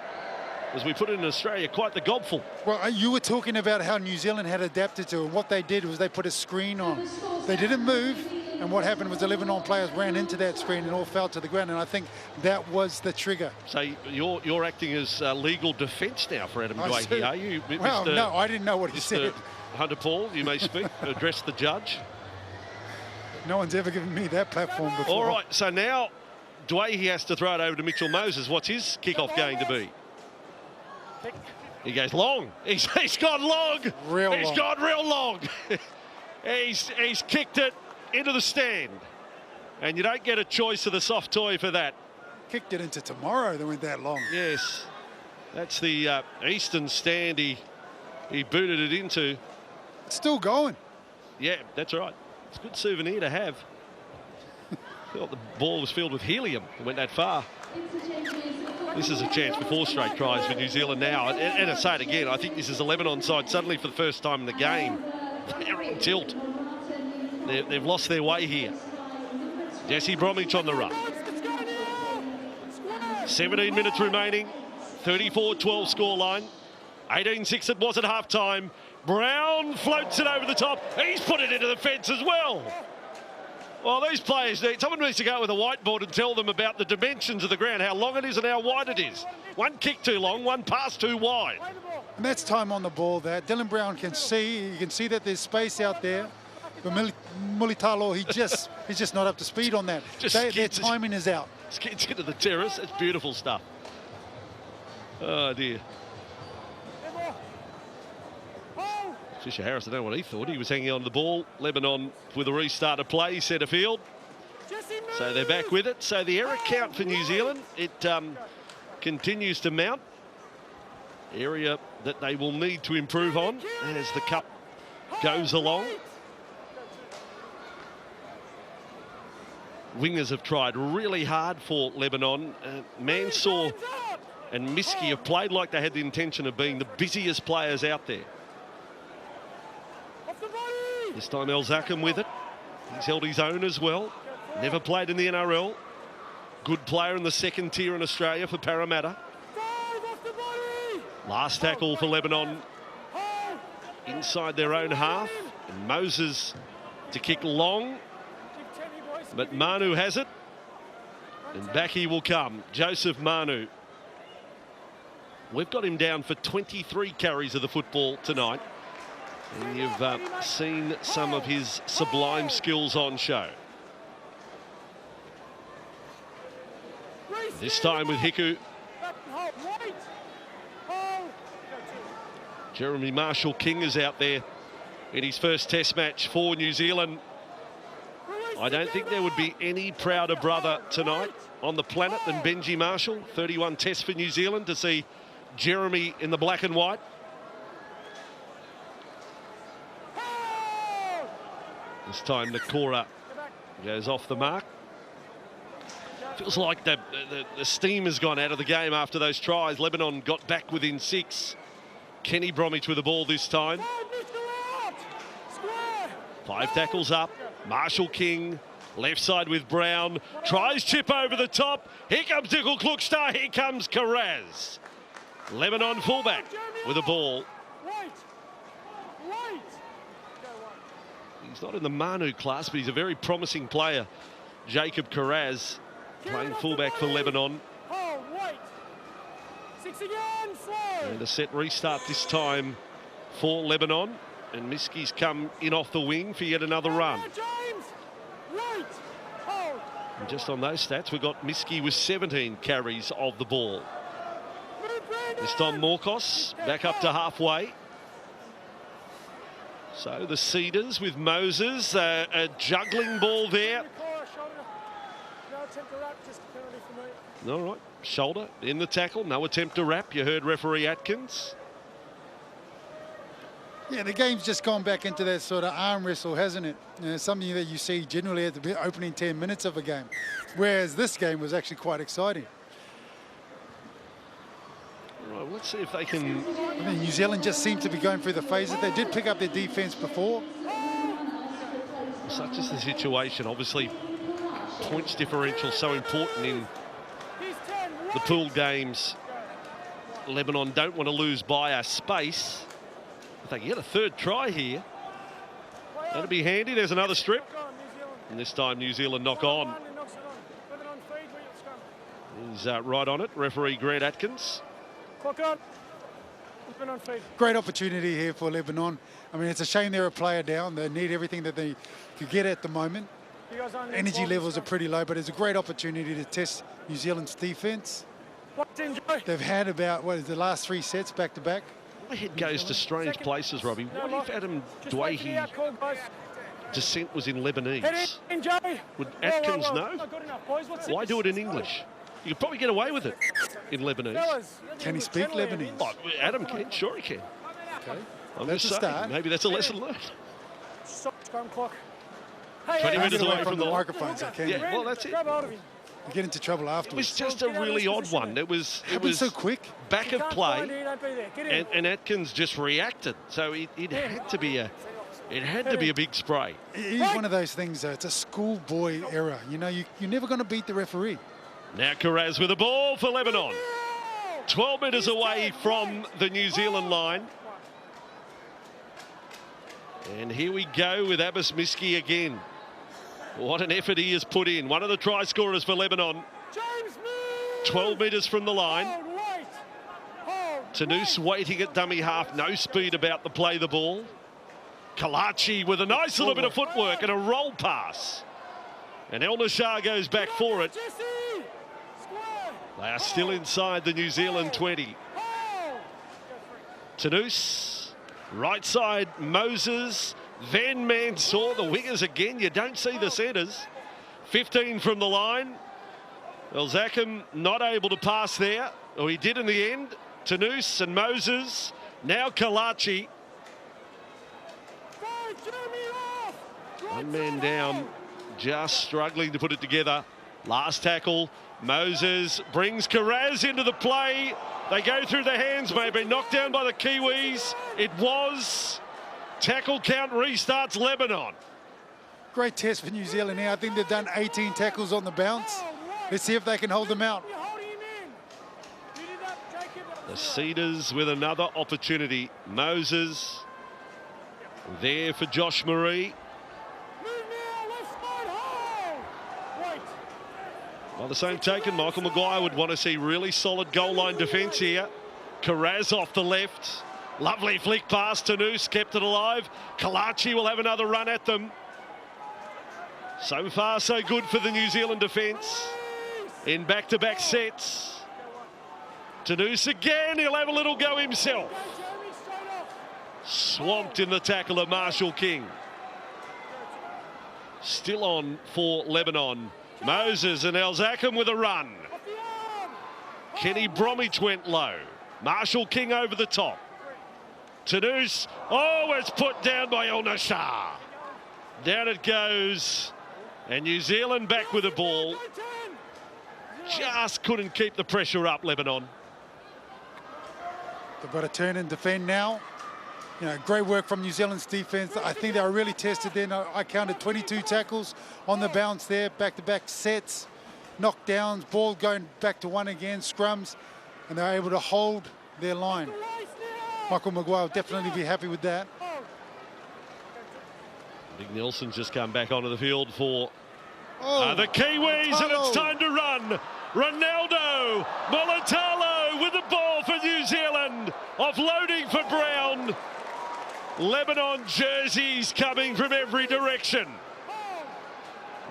as we put it in Australia, quite the gobful.
Well, you were talking about how New Zealand had adapted to it. What they did was they put a screen on. They didn't move, and what happened was the Lebanon players ran into that screen and all fell to the ground, and I think that was the trigger.
So you're acting as legal defence now for Adam Dwayhe, are you?
Well,
Mr.
no, I didn't know what he said.
Hunter Paul, you may speak, address the judge.
No one's ever given me that platform before.
All right, so now Dwayhe has to throw it over to Mitchell Moses. What's his kickoff going to be? He goes long. He's gone long. He's gone real long. he's kicked it into the stand. And you don't get a choice of the soft toy for that.
Kicked it into tomorrow, they went that long.
Yes. That's the eastern stand he booted it into.
It's still going.
Yeah, that's right. It's a good souvenir to have. Thought the ball was filled with helium. It went that far. This is a chance for 4 straight tries for New Zealand now. And I say it again, I think this is a Lebanon side suddenly for the first time in the game. They're on tilt. They've lost their way here. Jesse Bromwich on the run. 17 minutes remaining. 34-12 scoreline. 18-6 it was at half-time. Brown floats it over the top. He's put it into the fence as well. Well, these players, someone needs to go with a whiteboard and tell them about the dimensions of the ground, how long it is and how wide it is. One kick too long, one pass too wide.
And that's time on the ball there. Dylan Brown can see, you can see that there's space out there. But Mulitalo, he's just not up to speed on that. Their timing is out.
Skids into the terrace. It's beautiful stuff. Oh, dear. Fisher Harris, I don't know what he thought. He was hanging on to the ball. Lebanon with a restart of play, centre field. So they're back with it. So the error count for New Zealand, it continues to mount. Area that they will need to improve on as the cup goes along. Wingers have tried really hard for Lebanon. Mansour and Miski have played like they had the intention of being the busiest players out there. This time El Zakhem with it. He's held his own as well. Never played in the NRL. Good player in the second tier in Australia for Parramatta. Last tackle for Lebanon inside their own half. And Moses to kick long. But Manu has it. And back he will come. Joseph Manu. We've got him down for 23 carries of the football tonight. And you've seen some of his sublime skills on show. This time with Hiku. Jeremy Marshall-King is out there in his first test match for New Zealand. I don't think there would be any prouder brother tonight on the planet than Benji Marshall. 31 tests for New Zealand to see Jeremy in the black and white. This time the Cora goes off the mark. Feels like the steam has gone out of the game after those tries. Lebanon got back within 6. Kenny Bromwich with the ball this time. 5 tackles up. Marshall King, left side with Brown. Tries chip over the top. Here comes Dickel Klukstar. Here comes Karaz. Lebanon fullback with the ball. He's not in the Manu class, but he's a very promising player. Jacob Karaz playing fullback for Lebanon. And a set restart this time for Lebanon. And Miski's come in off the wing for yet another run. And just on those stats, we've got Miski with 17 carries of the ball. This time Morkos back up to halfway. So the Cedars with Moses, a juggling ball there. All right, shoulder in the tackle, no attempt to wrap. You heard referee Atkins.
Yeah, the game's just gone back into that sort of arm wrestle, hasn't it? Something that you see generally at the opening 10 minutes of a game. Whereas this game was actually quite exciting.
Right, let's see if they can...
I mean, New Zealand just seemed to be going through the phases. They did pick up their defence before.
Such is the situation. Obviously, points differential so important in the pool games. Lebanon don't want to lose by a space. If they can get a third try here, that'd be handy. There's another strip. And this time New Zealand knock on. He's right on it. Referee Grant Atkins.
Great opportunity here for Lebanon. I mean, it's a shame they're a player down. They need everything that they could get at the moment. Energy levels are pretty low, but it's a great opportunity to test New Zealand's defence. They've had about, what is the last 3 sets back to back?
My head goes to strange places, Robbie. What if Adam Dwayhe descent was in Lebanese? Would Atkins know? Why do it in English? You could probably get away with it in Lebanese.
Can he speak Lebanese?
Oh, Adam can, sure he can.
Okay.
I'm
That's
just
a
saying,
start.
maybe that's a lesson learned. 20
Get
metres
away
away
from the microphones, okay?
Yeah, well, that's it.
You get into trouble
It
afterwards.
was just a really odd one. It was
so quick.
Back of play, and Atkins just reacted. So it had to be a big spray.
It is one of those things. It's a schoolboy error. You know, you're never going to beat the referee.
Now Karaz with the ball for Lebanon. 12 metres away from the New Zealand line. And here we go with Abbas Miski again. What an effort he has put in. One of the try scorers for Lebanon. 12 metres from the line. Tanous waiting at dummy half. No speed about the play the ball. Kalachi with a nice little bit of footwork and a roll pass. And El Nashar goes back for it. They are still inside the New Zealand 20. Tanous, right side, Moses, Van Mansour, the wingers again. You don't see the centres. 15 from the line. El Zakum not able to pass there. Or he did in the end. Tanous and Moses. Now Kalachi. One man down, just struggling to put it together. Last tackle, Moses brings Karaz into the play. They go through the hands, maybe knocked down by the Kiwis. It was. Tackle count restarts Lebanon.
Great test for New Zealand here. I think they've done 18 tackles on the bounce. Let's see if they can hold them out.
The Cedars with another opportunity. Moses there for Josh Marie. By the same token, Michael Maguire would want to see really solid goal line defence here. Karaz off the left. Lovely flick pass. Tanous kept it alive. Kalachi will have another run at them. So far, so good for the New Zealand defence. In back-to-back sets. Tanous again. He'll have a little go himself. Swamped in the tackle of Marshall King. Still on for Lebanon. Moses and El Zakum with a run. Kenny Bromwich went low. Marshall King over the top. Tanous, oh, it's put down by El Nashar. Down it goes. And New Zealand back with the ball. Just couldn't keep the pressure up, Lebanon.
They've got to turn and defend now. You know, great work from New Zealand's defence. I think they were really tested then. I counted 22 tackles on the bounce there, back-to-back sets, knockdowns, ball going back to one again, scrums, and they're able to hold their line. Michael Maguire will definitely be happy with that.
Nick Nelson's just come back onto the field for the Kiwis, and it's time to run. Ronaldo Mulitalo with the ball for New Zealand, offloading for Brown. Lebanon jerseys coming from every direction.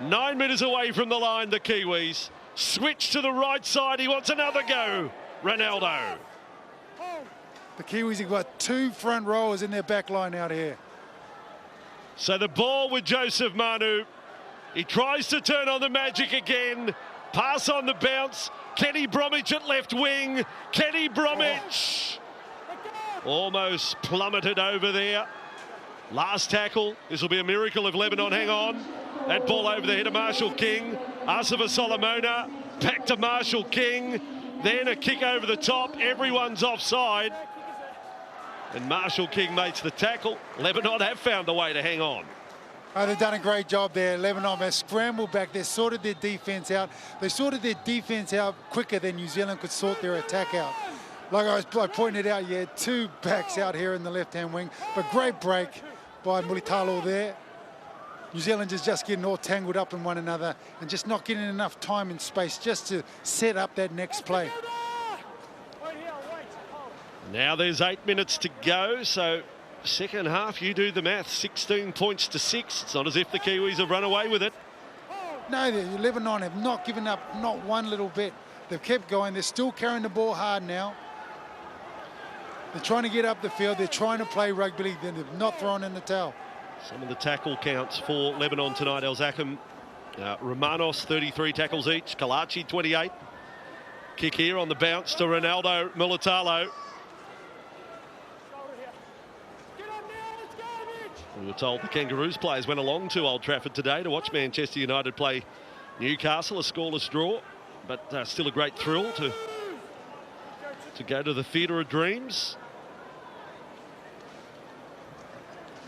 9 metres away from the line, the Kiwis. Switch to the right side, he wants another go. Ronaldo.
The Kiwis have got 2 front rowers in their back line out here.
So the ball with Joseph Manu. He tries to turn on the magic again. Pass on the bounce. Kenny Bromwich at left wing. Kenny Bromwich. Almost plummeted over there. Last tackle. This will be a miracle if Lebanon hang on. That ball over the head of Marshall King. Asava Solomona. Back to Marshall King. Then a kick over the top. Everyone's offside. And Marshall King makes the tackle. Lebanon have found a way to hang on.
Oh, they've done a great job there. Lebanon has scrambled back. They sorted their defence out. They sorted their defence out quicker than New Zealand could sort their attack out. Like I pointed out, you had 2 backs out here in the left-hand wing, but great break by Mulitalo there. New Zealand is just getting all tangled up in one another and just not getting enough time and space just to set up that next play.
Now there's 8 minutes to go, so second half, you do the math, 16 points to 6. It's not as if the Kiwis have run away with it.
No, Lebanon have not given up, not one little bit. They've kept going. They're still carrying the ball hard now. They're trying to get up the field. They're trying to play rugby league. They've not thrown in the towel.
Some of the tackle counts for Lebanon tonight. El Zakum, Romanos, 33 tackles each. Kalachi, 28. Kick here on the bounce to Ronaldo Mulitalo. We were told the Kangaroos players went along to Old Trafford today to watch Manchester United play Newcastle, a scoreless draw, but still a great thrill to go to the Theatre of Dreams.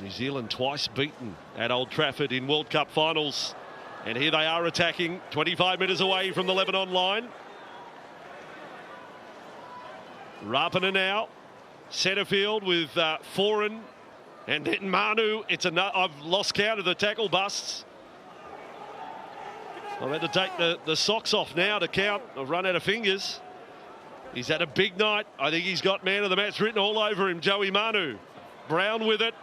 New Zealand twice beaten at Old Trafford in World Cup finals, and here they are attacking 25 metres away from the Lebanon line. Rapana now, centre field with Foran. And then Manu, I've lost count of the tackle busts. I've had to take the socks off now to count. I've run out of fingers. He's had a big night. I think he's got man of the match written all over him, Joey Manu. Brown with it.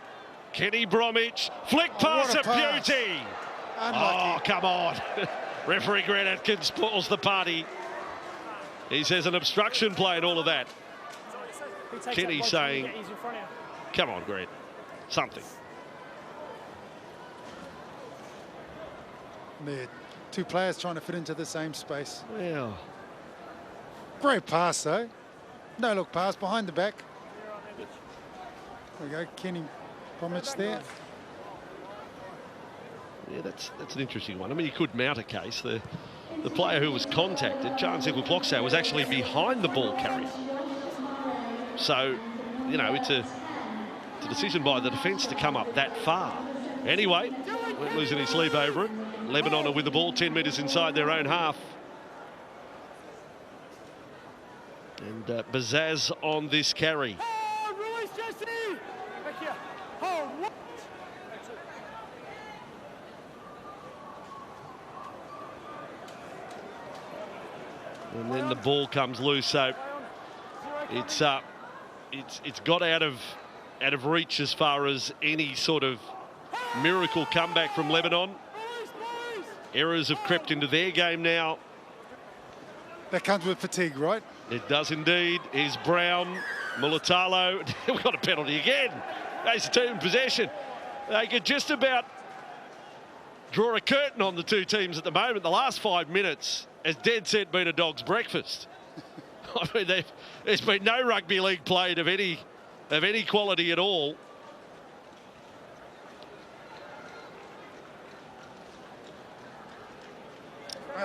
Kenny Bromwich, flick pass
what
of
a pass.
beauty.
Unlucky.
Oh, come on. Referee Grant Atkins pulls the party. He says an obstruction play and all of that. Kenny saying, come on, Grant, something.
There, two players trying to fit into the same space.
Well,
Great pass, though. No look pass behind the back. There we go, Kenny Bromwich there.
yeah, that's an interesting one. I mean, you could mount a case. The player who was contacted, Charles Clocksau, was actually behind the ball carrier. So, you know, it's a decision by the defence to come up that far. Anyway, we're losing his sleep over it. Lebanon are with the ball 10 metres inside their own half. And Bazaz on this carry.
Oh, release Jesse! Back here. Oh, what?
And then the ball comes loose, so it's got out of reach as far as any sort of miracle comeback from Lebanon. Errors have crept into their game now.
That comes with fatigue, right?
It does indeed. Here's Brown, Mulatalo. We've got a penalty again. Goes to team possession. They could just about draw a curtain on the two teams at the moment. The last 5 minutes has dead set been a dog's breakfast. I mean, there's been no rugby league played of any quality at all.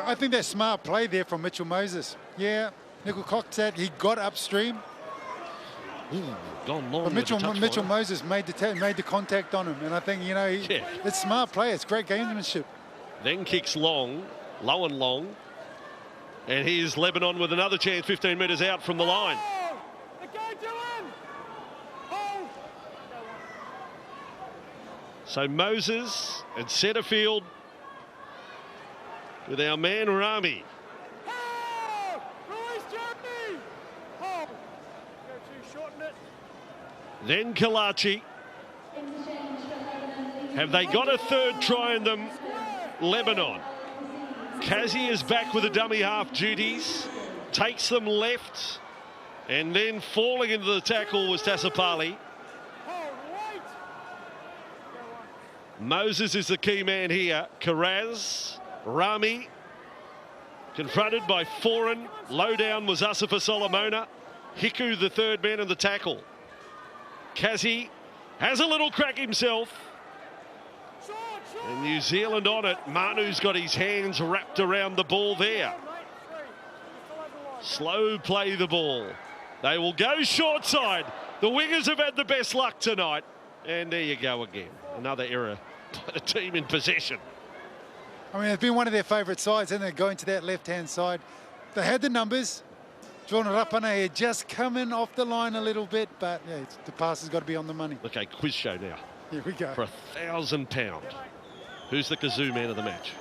I think that's smart play there from Mitchell Moses. Yeah, Nickel Coxat, he got upstream.
Ooh, gone long.
But
with the
Mitchell
touchline.
Moses made the contact on him, and I think, you know, it's smart play. It's great gamesmanship.
Then kicks long, low and long. And here's Lebanon with another chance 15 metres out from the line. So Moses and centre field with our man Rami. Then Kalachi. Have they got a third try in them? Lebanon. Kazi is back with the dummy half duties. Takes them left. And then falling into the tackle was Tassapali. Moses is the key man here. Karaz, Rami, confronted by Foran. Low down was Asifa Solomona. Hiku, the third man in the tackle. Kazi has a little crack himself. And New Zealand on it. Manu's got his hands wrapped around the ball there. Slow play the ball. They will go short side. The wingers have had the best luck tonight. And there you go again. Another error by the team in possession.
I mean, it's been one of their favourite sides, and they're going to that left-hand side. They had the numbers. John Rapana had just coming off the line a little bit, but yeah, the pass has got to be on the money.
Okay, quiz show now.
Here we go.
For £1,000. Who's the Kazoo man of the match?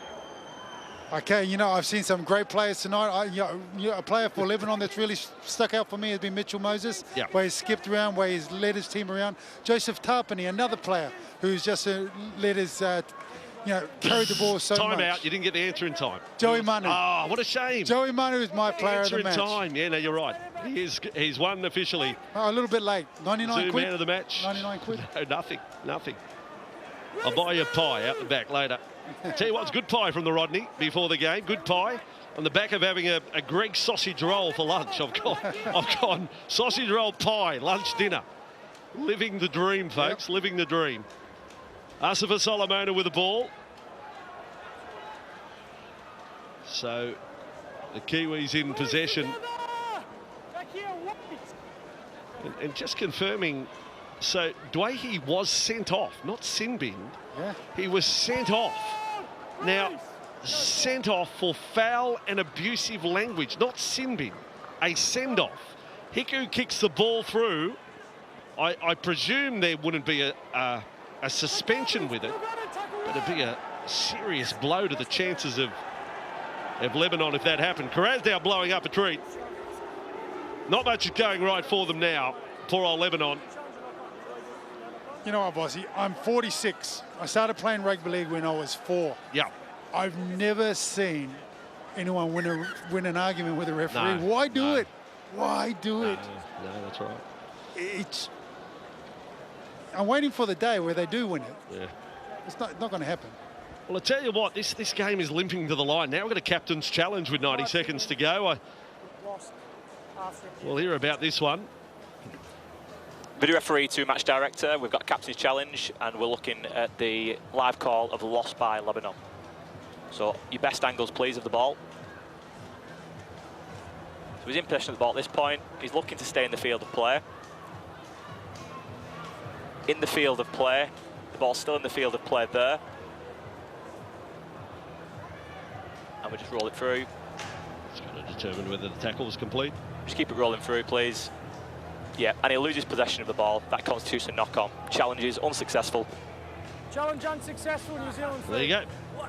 Okay, you know, I've seen some great players tonight. A player for Lebanon that's really stuck out for me has been Mitchell Moses, where he's skipped around, where he's led his team around. Joseph Tarpany, another player who's just led his, carried the ball so much.
Time out, you didn't get the answer in time.
Joey Manu.
Oh, what a shame.
Joey Manu is my player of the match.
Answer in time, yeah, no, you're right. He's won officially.
Oh, a little bit late, 99
Kazoo
quid.
man of the match.
99 quid.
No, nothing. I'll buy you a pie out the back later. Tell you what's good pie from the Rodney before the game. Good pie on the back of having a Greg sausage roll for lunch. I've gone sausage roll pie, lunch, dinner. Living the dream, folks. Yep. Living the dream. Asifa Solomona with the ball. So the Kiwis in possession. And just confirming, so Dwayne was sent off, not sin-binned.
Yeah.
He was sent off. Now, sent off for foul and abusive language, not sin-bin, a send-off. Hiku kicks the ball through. I presume there wouldn't be a suspension with it, but it'd be a serious blow to the chances of Lebanon if that happened. Karaz now blowing up a treat. Not much is going right for them now. Poor old Lebanon.
You know what, Bossy? I'm 46. I started playing rugby league when I was 4.
Yeah.
I've never seen anyone win an argument with a referee.
No,
Why do
no.
it? Why do it?
No, that's right.
I'm waiting for the day where they do win it.
Yeah.
It's not going to happen.
Well, I tell you what, this game is limping to the line. Now we've got a captain's challenge with 90 seconds to go. We'll hear about this one.
Video referee to match director. We've got a captain's challenge, and we're looking at the live call of loss by Lebanon. So your best angles, please, of the ball. So he's in possession of the ball at this point. He's looking to stay in the field of play. In the field of play. The ball's still in the field of play there. And we just roll it through.
It's got to determine whether the tackle was complete.
Just keep it rolling through, please. Yeah, and he loses possession of the ball. That constitutes a knock-on. Challenges unsuccessful.
Challenge unsuccessful, New Zealand.
There you go.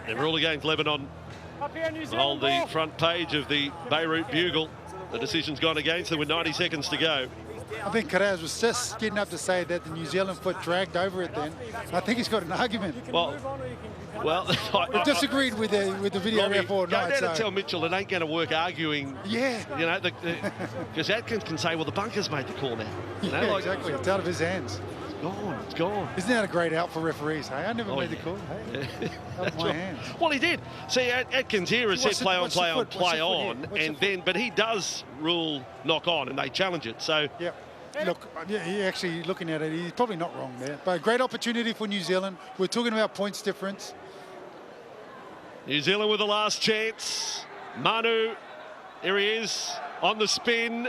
They rule against Lebanon.
Up here, New Zealand.
Hold the front page of the Beirut Bugle. The decision's gone against them with 90 seconds to go.
I think Karaz was just getting up to say that the New Zealand foot dragged over it then. I think he's got an argument.
Well,
I disagreed with the video
Robbie,
ref all
go
night.
down and tell Mitchell it ain't going to work arguing.
Yeah.
You know, because Atkins can say, well, the bunker's made the call now. You know,
Yeah, exactly. It's out of his hands.
It's gone. It's gone.
Isn't that a great out for referees? Hey, I never made the
yeah.
call. Hey, out of
That's
my
right.
hands.
Well, he did. See, Atkins here has said
What's the-
play on,
what's the
play on,
foot? What's
play
the foot
on,
here? What's
and
the
then, but he does rule knock on, and they challenge it. So,
Yep. Look, yeah, he actually looking at it, he's probably not wrong there. But a great opportunity for New Zealand. We're talking about points difference.
New Zealand with the last chance. Manu, here he is on the spin.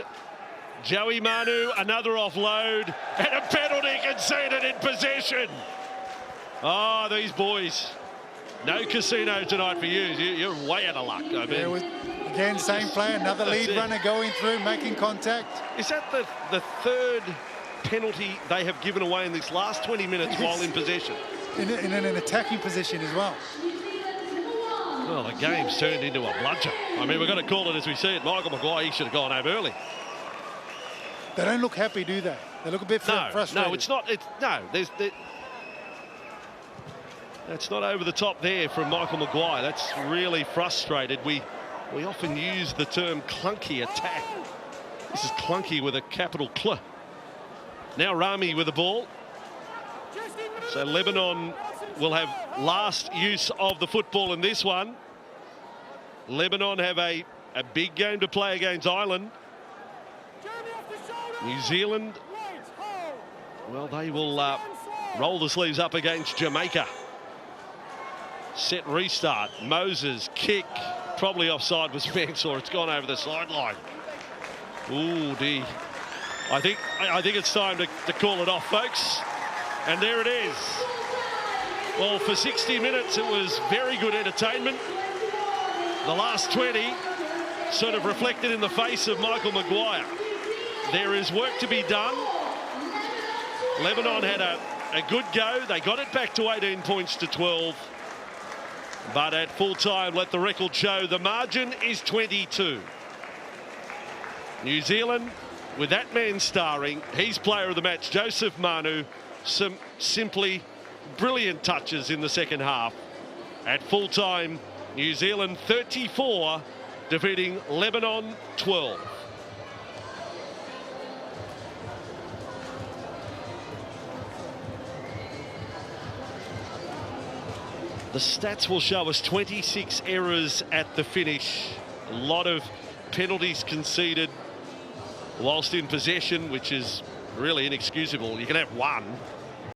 Joey Manu, another offload, and a penalty conceded in possession. Oh, these boys. No casino tonight for you. You're way out of luck. I mean,
Again, same play, another lead
it.
runner going through, making contact.
is that the third penalty they have given away in this last 20 minutes while in possession?
In an attacking position as well.
Well, the game's turned into a bludger. I mean, we've got to call it as we see it. Michael Maguire, he should have gone home early.
They don't look happy, do they? They look a bit frustrated.
No, it's not. That's not over the top there from Michael Maguire. That's really frustrated. We often use the term clunky attack. This is clunky with a capital Cl. Now Rami with the ball. So Lebanon will have last use of the football in this one. Lebanon have a big game to play against Ireland. New Zealand, well, they will roll the sleeves up against Jamaica. Set restart. Moses kick, probably offside was Spence, or it's gone over the sideline. Ooh, dear. I think it's time to call it off, folks. And there it is. Well, for 60 minutes, it was very good entertainment. The last 20 sort of reflected in the face of Michael Maguire. There is work to be done. Lebanon had a good go. They got it back to 18 points to 12. But at full time, let the record show, the margin is 22. New Zealand, with that man starring, he's player of the match, Joseph Manu. Some simply brilliant touches in the second half. At full time, New Zealand 34, defeating Lebanon 12. The stats will show us 26 errors at the finish. A lot of penalties conceded whilst in possession, which is really inexcusable. You can have one,